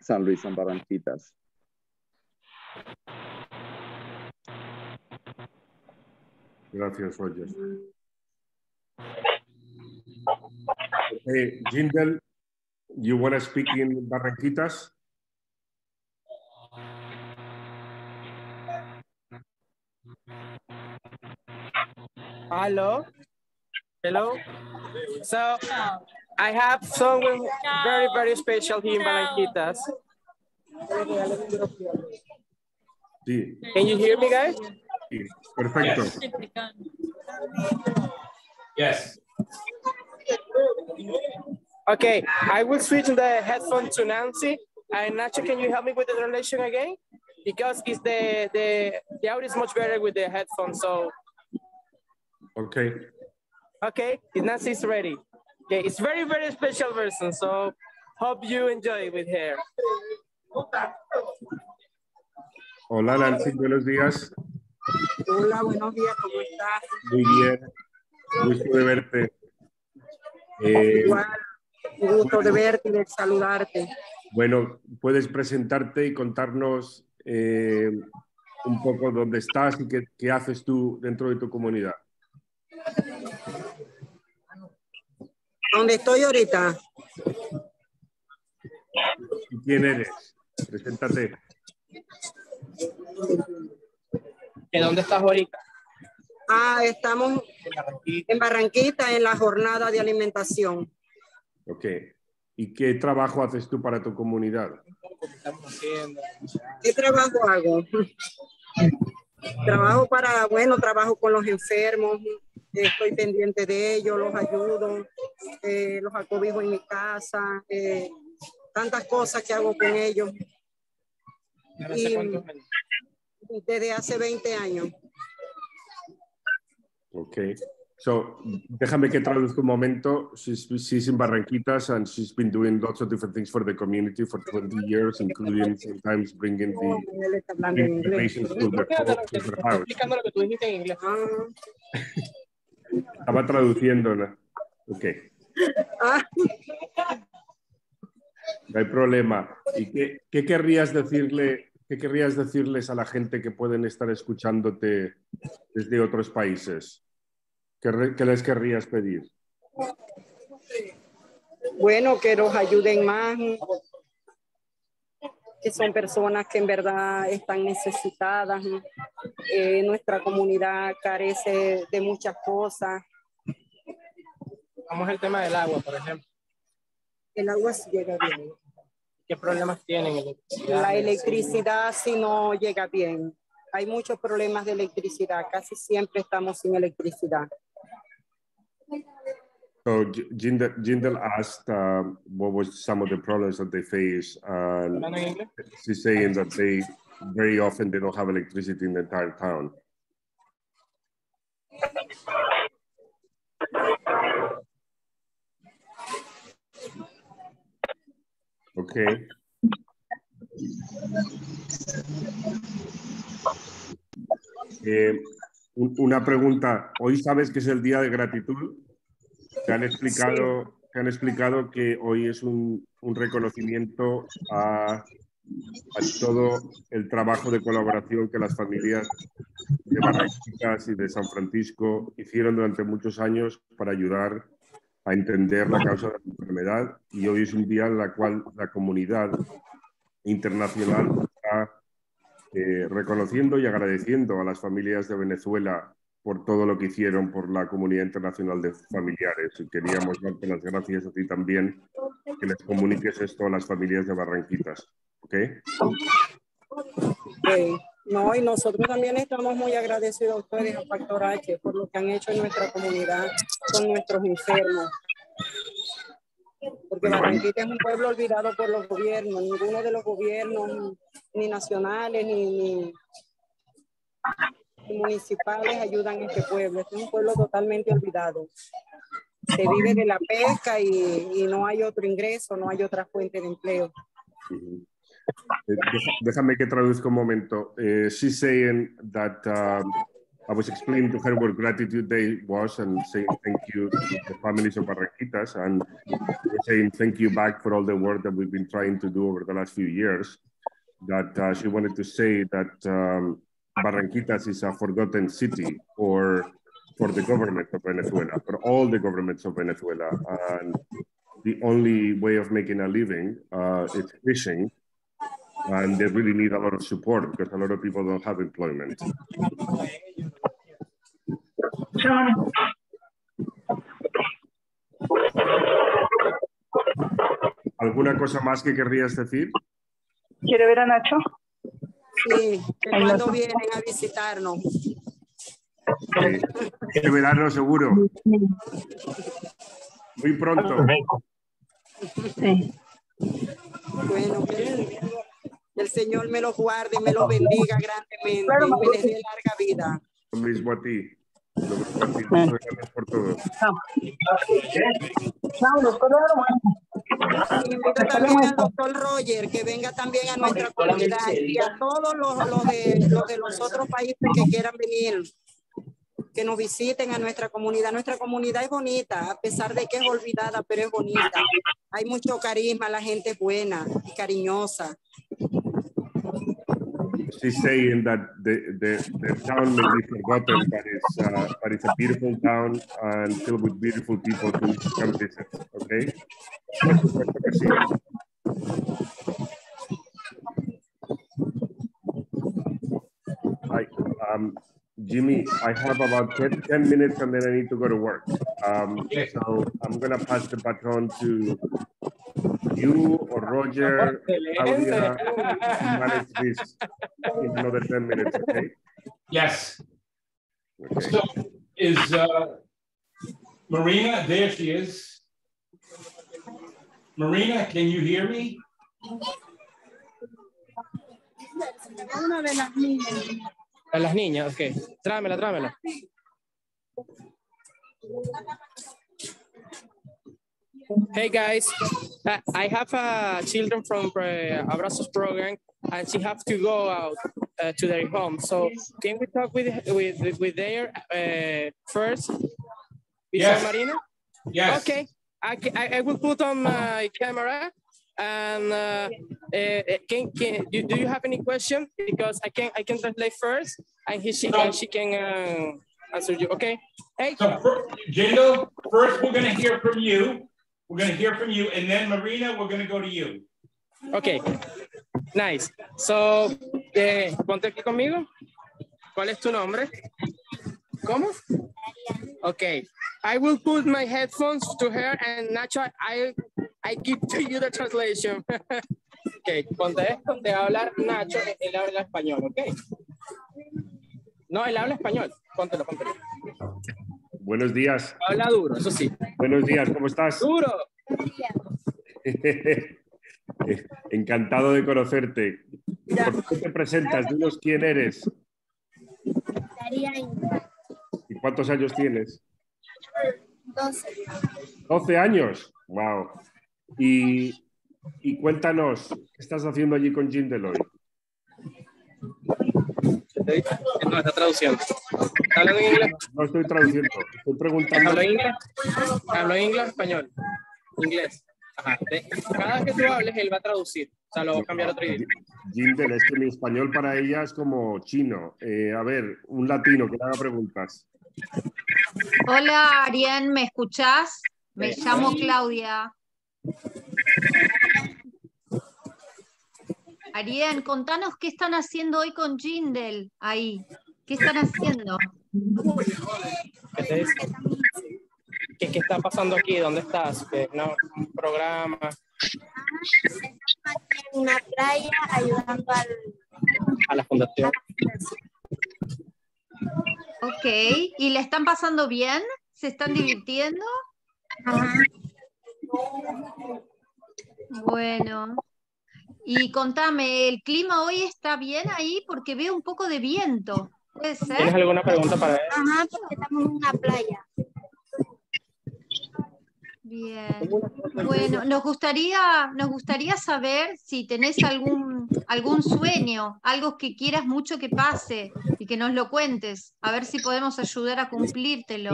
San Luis and Barranquitas. Gracias, Roger. Hey, Jindal, you want to speak in Barranquitas? Hello. Hello. So I have someone very, very special here in Barranquitas. Sí. Can you hear me, guys? Sí. Perfecto. Yes. Okay, I will switch the headphone to Nancy. And Nacho, can you help me with the translation again? Because it's the audio is much better with the headphone, so. Okay. Okay, Nancy is ready. Okay, it's very, very special person, so hope you enjoy with her. Hola, Nancy, buenos días. Hola, buenos días, ¿cómo estás? Muy bien, gusto de verte. Igual, un gusto de verte y de saludarte. Bueno, puedes presentarte y contarnos un poco dónde estás y qué haces tú dentro de tu comunidad. ¿Dónde estoy ahorita? ¿Y quién eres? Preséntate. ¿En dónde estás ahorita? Estamos en Barranquita en la jornada de alimentación. Ok. ¿Y qué trabajo haces tú para tu comunidad? ¿Qué trabajo hago? Trabajo con los enfermos, estoy pendiente de ellos, los ayudo, los acobijo en mi casa, tantas cosas que hago con ellos. Y desde hace 20 años. Okay. So, déjame que traduzca un momento. She's in Barranquitas and she's been doing lots of different things for the community for 20 years, including sometimes bringing the patients to their house. Explicando lo que tú dijiste en inglés. Estaba traduciendo, ¿no? Ok. No hay problema. ¿Y qué querrías decirles a la gente que pueden estar escuchándote desde otros países? ¿Qué les querrías pedir? Bueno, que nos ayuden más, que son personas que en verdad están necesitadas. Nuestra comunidad carece de muchas cosas. Vamos al tema del agua, por ejemplo. El agua sí llega bien. ¿Qué problemas tienen? La electricidad sí no llega bien. Hay muchos problemas de electricidad. Casi siempre estamos sin electricidad. So Jindal asked what was some of the problems that they face. She's saying that very often they don't have electricity in the entire town. Okay. Una pregunta. Hoy sabes que es el día de gratitud. Te han explicado que hoy es un reconocimiento a todo el trabajo de colaboración que las familias de Barranquitas y de San Francisco hicieron durante muchos años para ayudar a entender la causa de la enfermedad, y hoy es un día en el cual la comunidad internacional está reconociendo y agradeciendo a las familias de Venezuela por todo lo que hicieron por la comunidad internacional de familiares. Y queríamos darte las gracias a ti también, que les comuniques esto a las familias de Barranquitas. ¿Ok? No, y nosotros también estamos muy agradecidos a ustedes, a Factor H, por lo que han hecho en nuestra comunidad con nuestros enfermos. Porque Barranquita es un pueblo olvidado por los gobiernos, ninguno de los gobiernos, ni nacionales, ni municipales ayudan a este pueblo. Este es un pueblo totalmente olvidado. Se vive de la pesca y no hay otro ingreso, no hay otra fuente de empleo. Déjame que traduzca un momento. She's saying that I was explaining to her what Gratitude Day was and saying thank you to the families of Barranquitas, and we're saying thank you back for all the work that we've been trying to do over the last few years. That she wanted to say that Barranquitas is a forgotten city for the government of Venezuela, for all the governments of Venezuela. And the only way of making a living is fishing. And they really need a lot of support because a lot of people don't have employment. ¿Alguna cosa más que querrías decir? ¿Quiere ver a Nacho? Sí, que cuando vienen a visitarnos. Este verano seguro. Muy pronto. Sí. Bueno, que el Señor me los guarde y me los bendiga grandemente y me les dé larga vida. Lo mismo a ti. Lo mismo a ti. Muchas gracias por todo. Invito también al doctor Roger que venga también a nuestra comunidad y a todos los de los otros países que quieran venir, que nos visiten a nuestra comunidad. Nuestra comunidad es bonita, a pesar de que es olvidada, pero es bonita. Hay mucho carisma, la gente es buena y cariñosa. She's saying that the town may be forgotten, but it's a beautiful town and filled with beautiful people who come visit. Okay? Por supuesto que sí. Jimmy, I have about 10 minutes and then I need to go to work. So I'm going to pass the baton to you or Roger, Claudia, to manage this in another 10 minutes, okay? Yes. Okay. So is Marina, there she is. Marina, can you hear me? Una de las niñas. A las niñas, ok. Tráemela. Hey guys, I have children from Abrazos program, and she have to go out to their home. So can we talk with their first before Yes. Marina? Yes. Okay, I will put on my camera. And do you have any question? Because I can translate first, and she can answer you. Okay. Hey. So, Jingle, first we're going to hear from you. We're going to hear from you, and then Marina, we're going to go to you. Okay. Nice. So, ponte aquí conmigo. ¿Cuál es tu nombre? ¿Cómo? Okay. I will put my headphones to her, and Nacho, I give to you the translation. Okay, ponte esto, te va a hablar Nacho, él habla español, ok. No, él habla español, póntelo. Buenos días. Habla duro, eso sí. Buenos días, ¿cómo estás? Duro. Encantado de conocerte. ¿Por qué te presentas? Dinos quién eres. ¿Y cuántos años tienes? 12. 12 años. Wow. Y cuéntanos, ¿qué estás haciendo allí con Jindel hoy? No, está traduciendo. ¿Hablan en inglés? No estoy traduciendo, estoy preguntando. ¿Hablo inglés? ¿Hablo inglés o español? Inglés. Ajá. Cada vez que tú hables, él va a traducir. O sea, lo va a cambiar a otro idioma. Jindel, es que mi español para ella es como chino. A ver, un latino que le haga preguntas. Hola, Arián, ¿me escuchás? Me llamo Claudia. Arián, contanos qué están haciendo hoy con Jindel ahí. ¿Qué están haciendo? ¿Qué te dice? ¿Qué está pasando aquí? ¿Dónde estás? No, un programa. En una playa ayudando A la fundación. Ok, ¿y le están pasando bien? ¿Se están divirtiendo? Bueno, y contame, ¿el clima hoy está bien ahí? Porque veo un poco de viento, ¿puede ser? ¿Tienes alguna pregunta para él? Ajá, porque estamos en una playa. Bien, bueno, nos gustaría saber si tenés algún sueño, algo que quieras mucho que pase y que nos lo cuentes, a ver si podemos ayudar a cumplírtelo.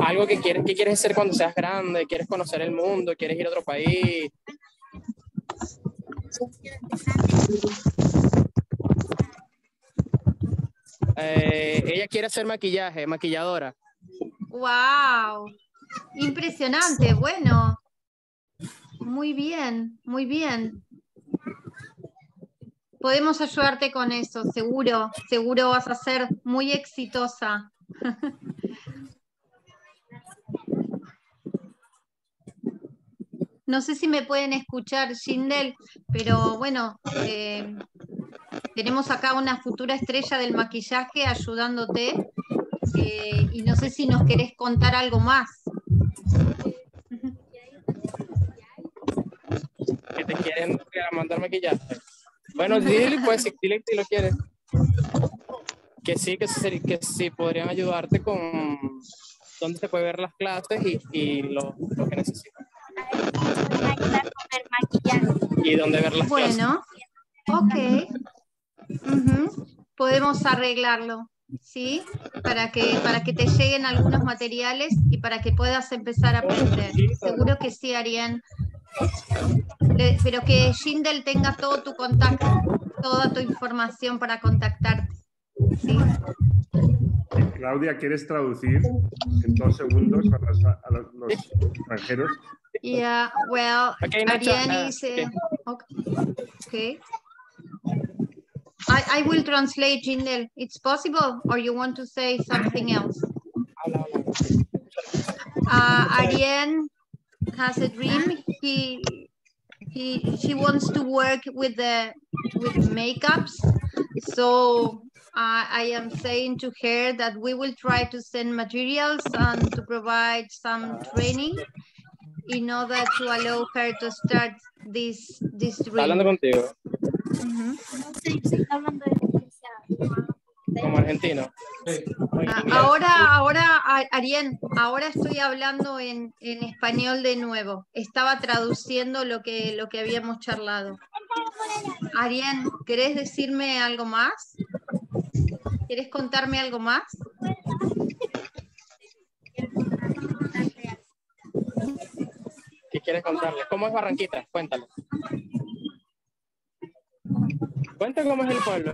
Algo que quieres hacer cuando seas grande, quieres conocer el mundo, quieres ir a otro país. Ella quiere hacer maquillaje, maquilladora. ¡Wow! Impresionante, bueno. Muy bien, muy bien. Podemos ayudarte con eso, seguro, seguro vas a ser muy exitosa. No sé si me pueden escuchar, Shindel, pero bueno, tenemos acá una futura estrella del maquillaje ayudándote y no sé si nos querés contar algo más. Que te quieren mandar maquillaje. Bueno, dile pues, dile si lo quieres. Que sí podrían ayudarte con dónde se puede ver las clases y lo que necesitan. Y dónde ver las clases. Bueno, ok. Podemos arreglarlo, ¿sí? Para que te lleguen algunos materiales y para que puedas empezar a aprender. Seguro que sí, Ariane. Pero que Shindel tenga todo tu contacto, toda tu información para contactarte. ¿Sí? Claudia, ¿quieres traducir en 2 segundos a los extranjeros? Yeah, well, okay, Ariane is... okay. I will translate, Jindel. It's possible, or you want to say something else? Ariane has a dream. She wants to work with makeups. So I am saying to her that we will try to send materials and to provide some training in order to allow her to start this dream. Hablando contigo. Como argentino. Ahora, Ariane, ahora estoy hablando en español de nuevo. Estaba traduciendo lo que habíamos charlado. Ariane, ¿querés decirme algo más? ¿Quieres contarme algo más? ¿Qué quieres contarle? ¿Cómo es Barranquitas? Cuéntalo. Cuenta cómo es el pueblo.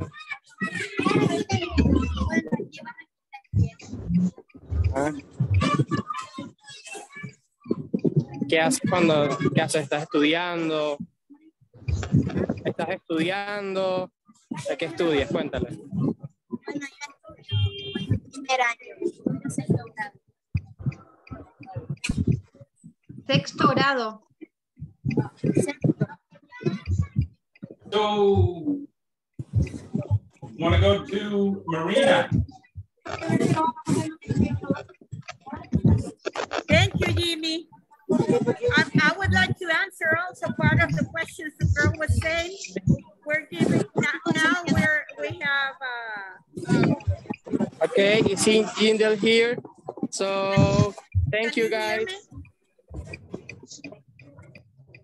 ¿Qué haces qué haces? ¿Estás estudiando? ¿Estás estudiando? ¿De qué estudias? Cuéntale. Bueno, yo estudio en primer año, sexto grado. Sexto grado. So, want to go to Marina? Thank you, Jimmy. I would like to answer also part of the questions the girl was saying. We're giving now we have Okay, is Jindel here? So thank you guys.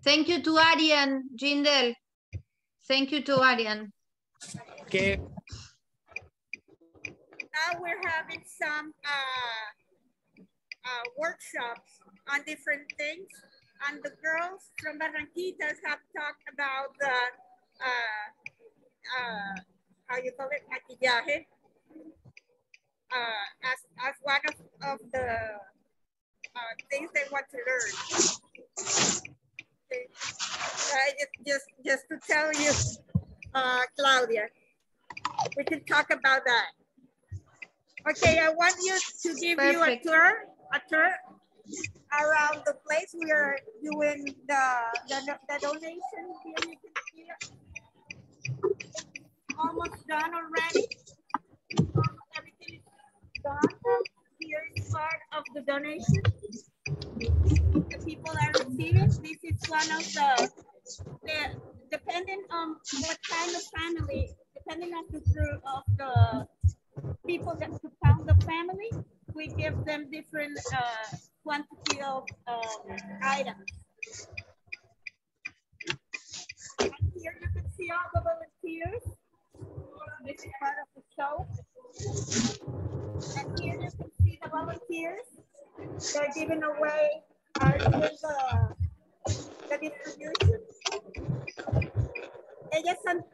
Thank you to Ariane, Jindel. Thank you to Ariane. Okay. Now we're having some workshops on different things, and the girls from Barranquitas have talked about the how you call it, maquillaje, as one of the things they want to learn. Okay. Just to tell you, Claudia. We can talk about that. Okay, I want you to give you a tour around the place. We are doing the donation. Here you can see it. Almost done already. Everything is done. Here is part of the donation. The people are receiving. This is one of the depending on what kind of family, depending on the group of the people that found the family, we give them different quantity of items. And here you can see all the volunteers. This is part of the show. And here you can see the volunteers. They're giving away, are doing the distribution. Ellos son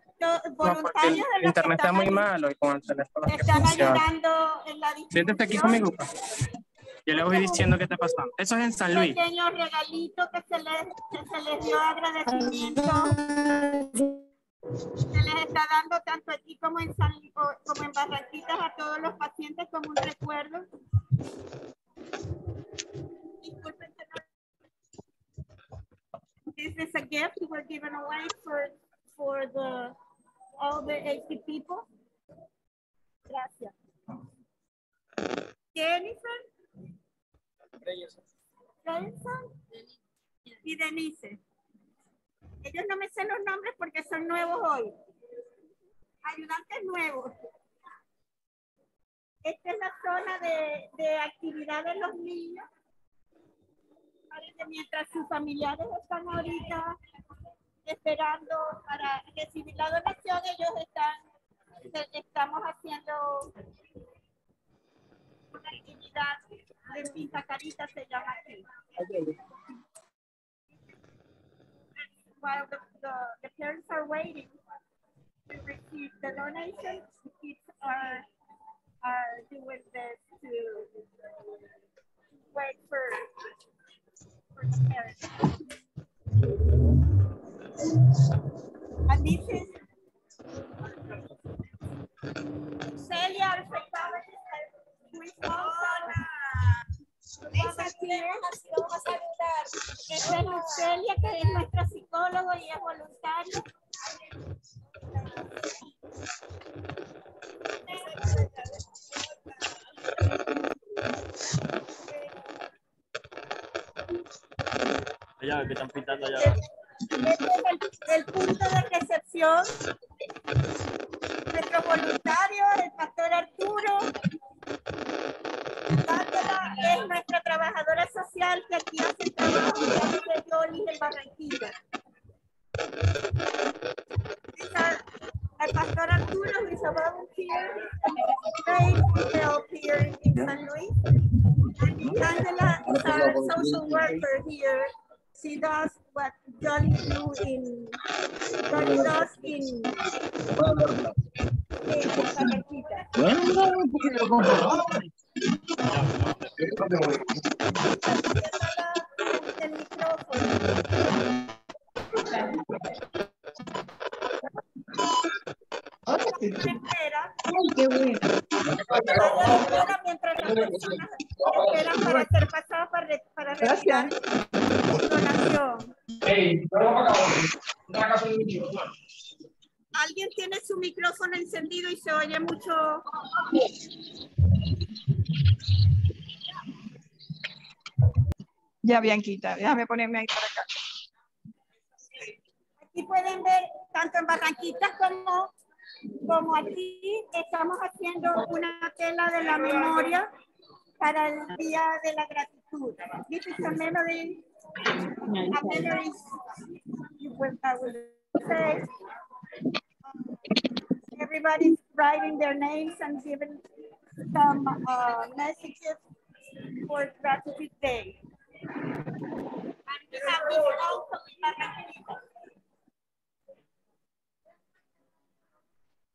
voluntarios el internet está muy malo y con el teléfono que funciona. ayudando en la Siéntate aquí conmigo, pa. Yo le voy diciendo qué está pasando. Eso es en San Luis. Pequeño regalito que se les dio agradecimiento. Se les está dando tanto aquí como en Barranquitas a todos los pacientes como un recuerdo. Disculpen que no. This is a gift we're giving away for all the 80 people. Gracias. Jennifer. Jenson y Denise. Ellos no me sé los nombres porque son nuevos hoy. Ayudantes nuevos. Esta es la zona de actividad de los niños. Mientras sus familiares están ahorita esperando para recibir la donación, estamos haciendo una actividad de pinta carita, se llama aquí. While the parents are waiting to receive the donation, kids are doing this to wait for the parents. And this is Celia, esta es Lucelia, que es nuestra psicóloga y es voluntaria. Allá, que están pintando allá. Este es el punto de recepción. Nuestro voluntario, el pastor Arturo. Ángela es nuestra trabajadora social que aquí hace el trabajo de Yoli en Barranquilla. El pastor Arturo, who is a volunteer, to help here in San Luis. And Angela is our social worker here. She does what Johnny does in Barranquilla. El micrófono. Espera. Qué bueno. Mientras las personas esperan para ser pasadas para retirar donación. ¿Alguien tiene su micrófono encendido y se oye mucho? Ya, Bianquita, déjame ponerme ahí para acá. Aquí pueden ver, tanto en Barranquitas como aquí, estamos haciendo una tela de la memoria para el Día de la Gratitud. This is a memory, I would say. Everybody's writing their names and giving some messages for Gratitude Day.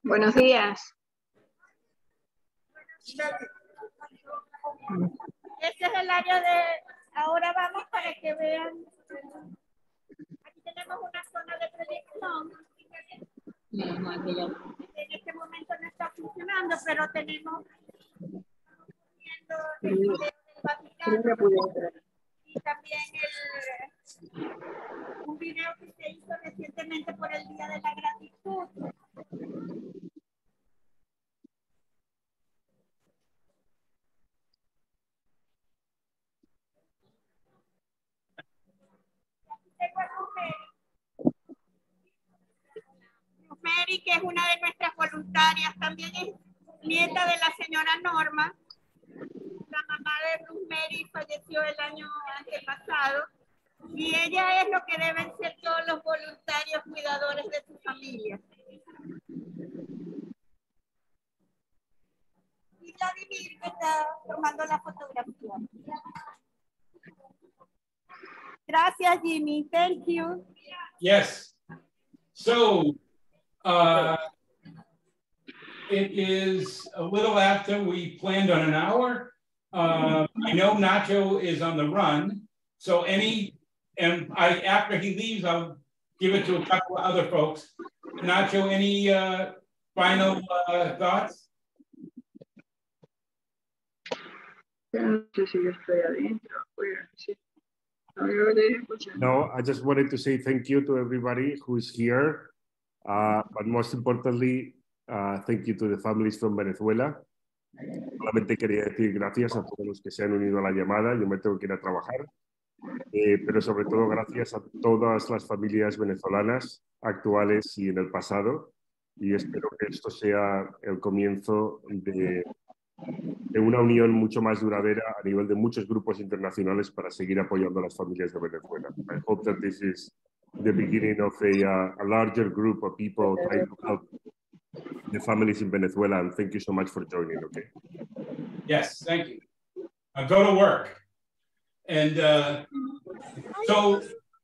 Buenos días. Este es el área de, ahora vamos para que vean. Aquí tenemos una zona de proyección. En este momento no está funcionando, pero tenemos y también un video que se hizo recientemente por el Día de la Gratitud. Mary, que es una de nuestras voluntarias, también es nieta de la señora Norma. La mamá de Bruce Mary falleció el año antepasado y ella es lo que deben ser todos los voluntarios cuidadores de su familia. Y Vladimir, que está tomando la fotografía. Gracias, Jimmy. Thank you. Yes. So, it is a little after we planned on an hour. I know Nacho is on the run. So after he leaves, I'll give it to a couple of other folks. Nacho, any final thoughts? No, I just wanted to say thank you to everybody who is here. But most importantly, thank you to the families from Venezuela. Solamente quería decir gracias a todos los que se han unido a la llamada. Yo me tengo que ir a trabajar. Pero sobre todo gracias a todas las familias venezolanas actuales y en el pasado. Y espero que esto sea el comienzo de una unión mucho más duradera a nivel de muchos grupos internacionales para seguir apoyando a las familias de Venezuela. I hope that this is the beginning of a larger group of people trying to help the families in Venezuela. And thank you so much for joining, okay? Yes, thank you. Go to work. And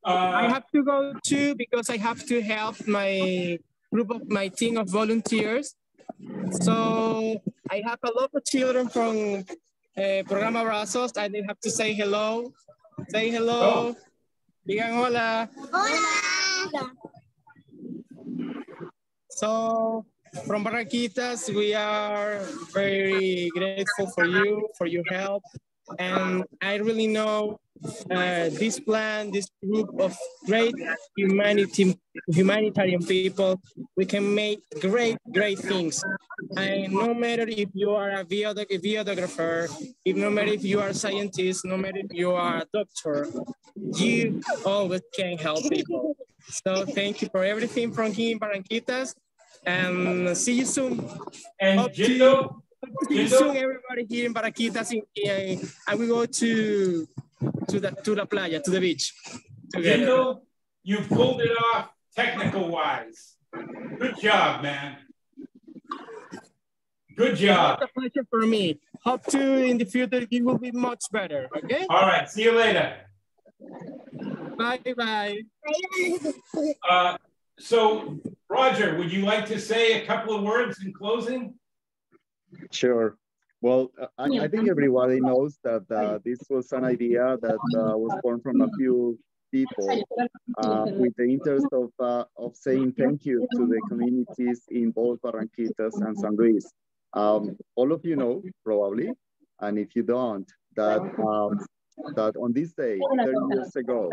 I have to go too because I have to help my team of volunteers. So I have a lot of children from Programa Brazos. I have to say hello. Say hello. Digan hola. Hola. So from Barranquitas, we are very grateful for you, for your help. And I really know this plan, this group of great humanitarian people, we can make great things. And no matter if you are a videographer, no matter if you are a scientist, no matter if you are a doctor, you always can help people. So thank you for everything from here in Barranquitas, and see you soon. And See you soon, everybody here in Barranquitas, and we go to the playa, to the beach. Jindal, you pulled it off technical-wise. Good job, man. Good job. It's a pleasure for me. Hope to in the future it will be much better. Okay. All right. See you later. Bye. So, Roger, would you like to say a couple of words in closing? Sure. Well, I think everybody knows that this was an idea that was born from a few people with the interest of saying thank you to the communities in both Barranquitas and San Luis. All of you know, probably, and if you don't, that on this day, 30 years ago,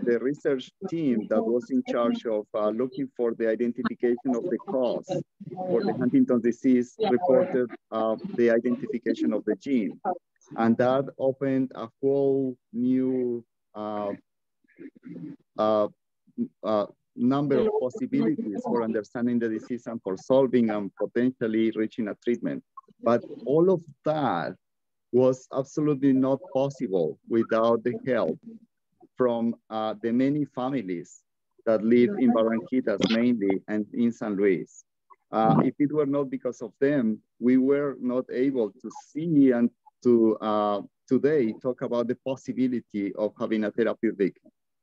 the research team that was in charge of looking for the identification of the cause for the Huntington disease reported the identification of the gene. And that opened a whole new number of possibilities for understanding the disease and for solving and potentially reaching a treatment. But all of that was absolutely not possible without the help from the many families that live in Barranquitas mainly and in San Luis. If it were not because of them, we were not able to see and to today talk about the possibility of having a therapeutic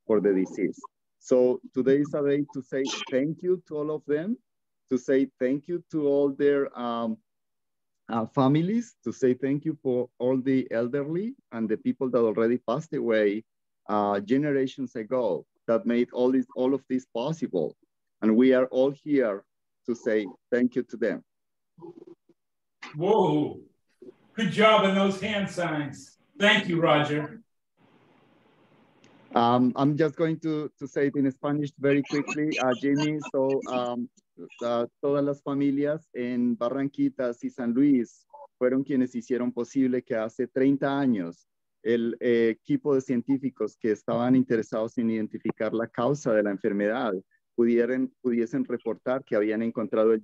for the disease. So today is a day to say thank you to all of them, to say thank you to all their families, to say thank you for all the elderly and the people that already passed away generations ago that made all of this possible. And we are all here to say thank you to them. Whoa, good job on those hand signs. Thank you, Roger. I'm just going to say it in Spanish very quickly, Jimmy. So todas las familias en Barranquitas y San Luis fueron quienes hicieron posible que hace 30 años el equipo de científicos que estaban interesados en identificar la causa de la enfermedad pudiesen reportar que habían encontrado el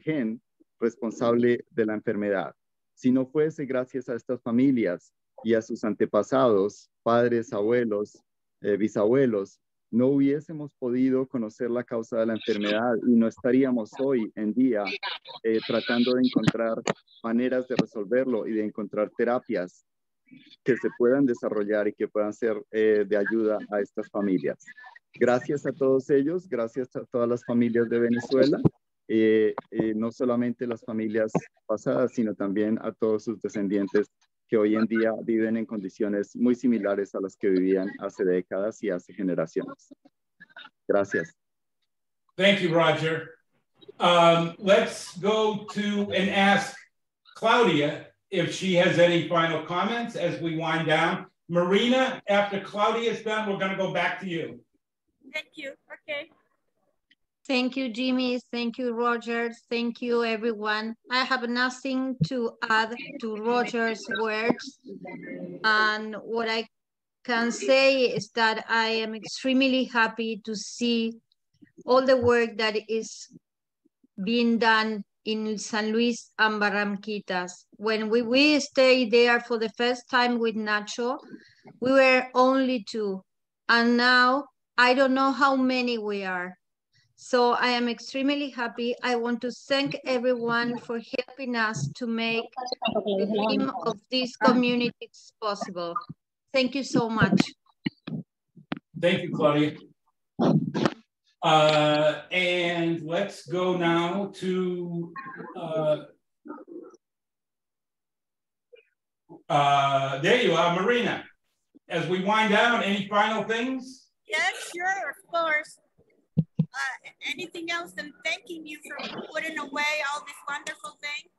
gen responsable de la enfermedad. Si no fuese gracias a estas familias y a sus antepasados, padres, abuelos, bisabuelos, no hubiésemos podido conocer la causa de la enfermedad y no estaríamos hoy en día tratando de encontrar maneras de resolverlo y de encontrar terapias que se puedan desarrollar y que puedan ser de ayuda a estas familias. Gracias a todos ellos, gracias a todas las familias de Venezuela, no solamente las familias pasadas, sino también a todos sus descendientes que hoy en día viven en condiciones muy similares a las que vivían hace décadas y hace generaciones. Gracias. Thank you, Roger. Let's go to and ask Claudia if she has any final comments as we wind down. Marina, after Claudia is done, we're going to go back to you. Thank you. Okay. Thank you, Jimmy. Thank you, Roger. Thank you, everyone. I have nothing to add to Roger's words. And what I can say is that I am extremely happy to see all the work that is being done in San Luis and Barranquitas. When we stayed there for the first time with Nacho, we were only 2. And now I don't know how many we are. So I am extremely happy. I want to thank everyone for helping us to make the dream of these communities possible. Thank you so much. Thank you, Claudia. And let's go now to there you are, Marina. As we wind down, any final things? Yes, sure, of course. Anything else than thanking you for putting away all this wonderful thing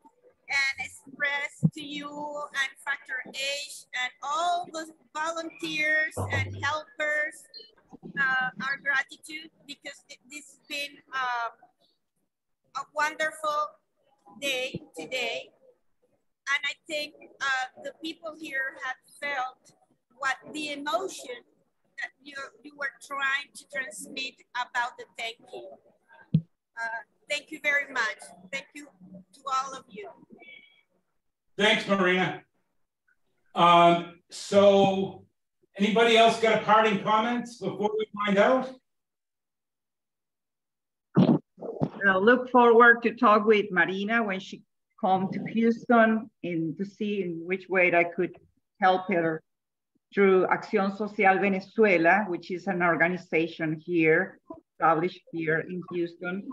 and express to you and Factor H and all the volunteers and helpers our gratitude, because this has been a wonderful day today. And I think the people here have felt what the emotion that you were trying to transmit about the thank you. Thank you very much. Thank you to all of you. Thanks, Marina. So anybody else got a parting comments before we find out? I look forward to talk with Marina when she comes to Houston and to see in which way I could help her through Acción Social Venezuela, which is an organization here, established here in Houston,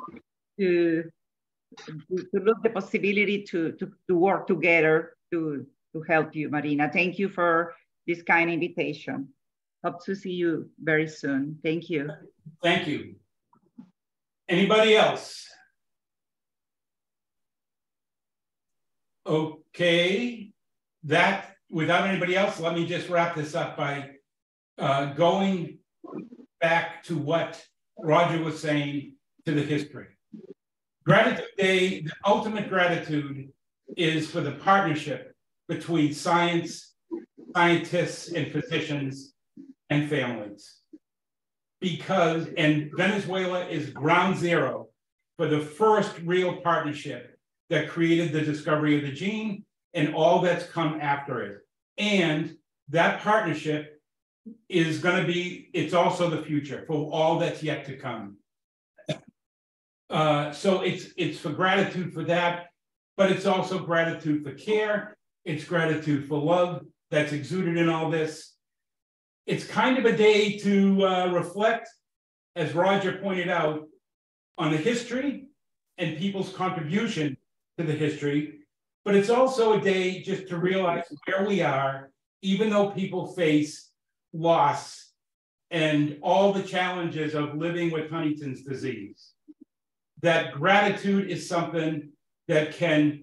to look the possibility to work together to help you, Marina. Thank you for this kind invitation. Hope to see you very soon. Thank you. Thank you. Anybody else? Okay, without anybody else, let me just wrap this up by going back to what Roger was saying to the history. Gratitude Day, the ultimate gratitude is for the partnership between scientists and physicians and families. And Venezuela is ground zero for the first real partnership that created the discovery of the gene and all that's come after it. And that partnership is going to be, it's also the future for all that's yet to come. So it's for gratitude for that, but it's also gratitude for care. It's gratitude for love that's exuded in all this. It's kind of a day to reflect, as Roger pointed out, on the history and people's contribution to the history, but it's also a day just to realize where we are, even though people face loss and all the challenges of living with Huntington's disease. That gratitude is something that can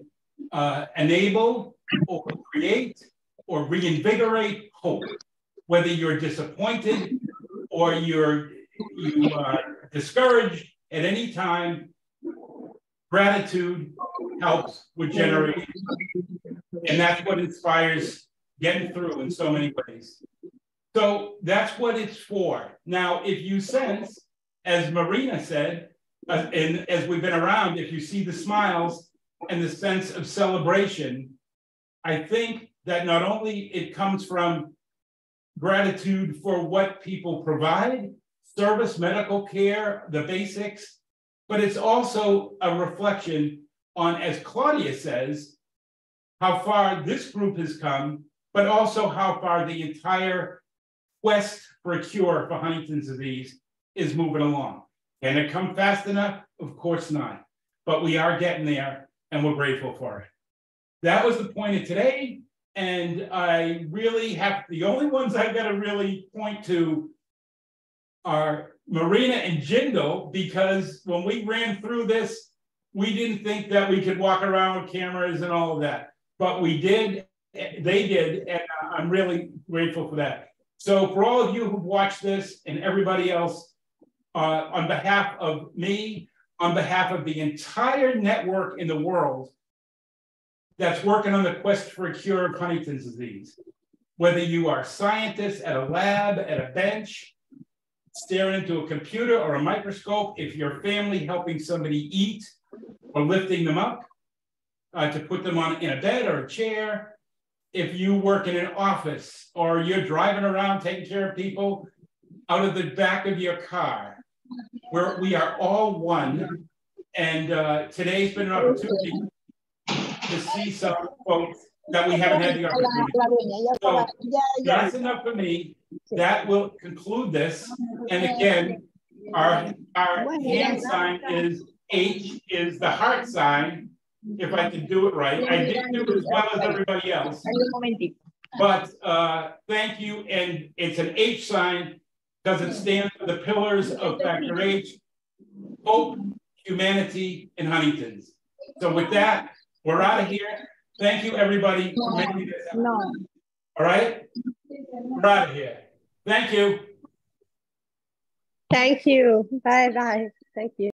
enable or create or reinvigorate hope. Whether you're disappointed or you are discouraged at any time, gratitude helps with generation. And that's what inspires getting through in so many ways. So that's what it's for. Now, if you sense, as Marina said, and as we've been around, if you see the smiles and the sense of celebration, I think that not only it comes from gratitude for what people provide, service, medical care, the basics, but it's also a reflection on, as Claudia says, how far this group has come, but also how far the entire quest for a cure for Huntington's disease is moving along. Can it come fast enough? Of course not, but we are getting there and we're grateful for it. That was the point of today. And I really have, the only ones I've got to really point to are Marina and Jindal, because when we ran through this, we didn't think that we could walk around with cameras and all of that, but we did, they did, and I'm really grateful for that. So for all of you who've watched this and everybody else, on behalf of me, on behalf of the entire network in the world that's working on the quest for a cure of Huntington's disease, whether you are scientists at a lab, at a bench, staring into a computer or a microscope, if you're family helping somebody eat or lifting them up to put them in a bed or a chair, if you work in an office or you're driving around taking care of people out of the back of your car, we are all one. And today's been an opportunity to see some folks that we haven't had the opportunity. So that's enough for me. That will conclude this. And again, our hand sign is H, is the heart sign, if I can do it right. I didn't do it as well as everybody else. But thank you. And it's an H sign because it stands for the pillars of Factor H: hope, humanity, and Huntington's. So with that, we're out of here. Thank you, everybody, for making this happen. All right? We're out of here. Thank you. Thank you. Bye-bye. Thank you.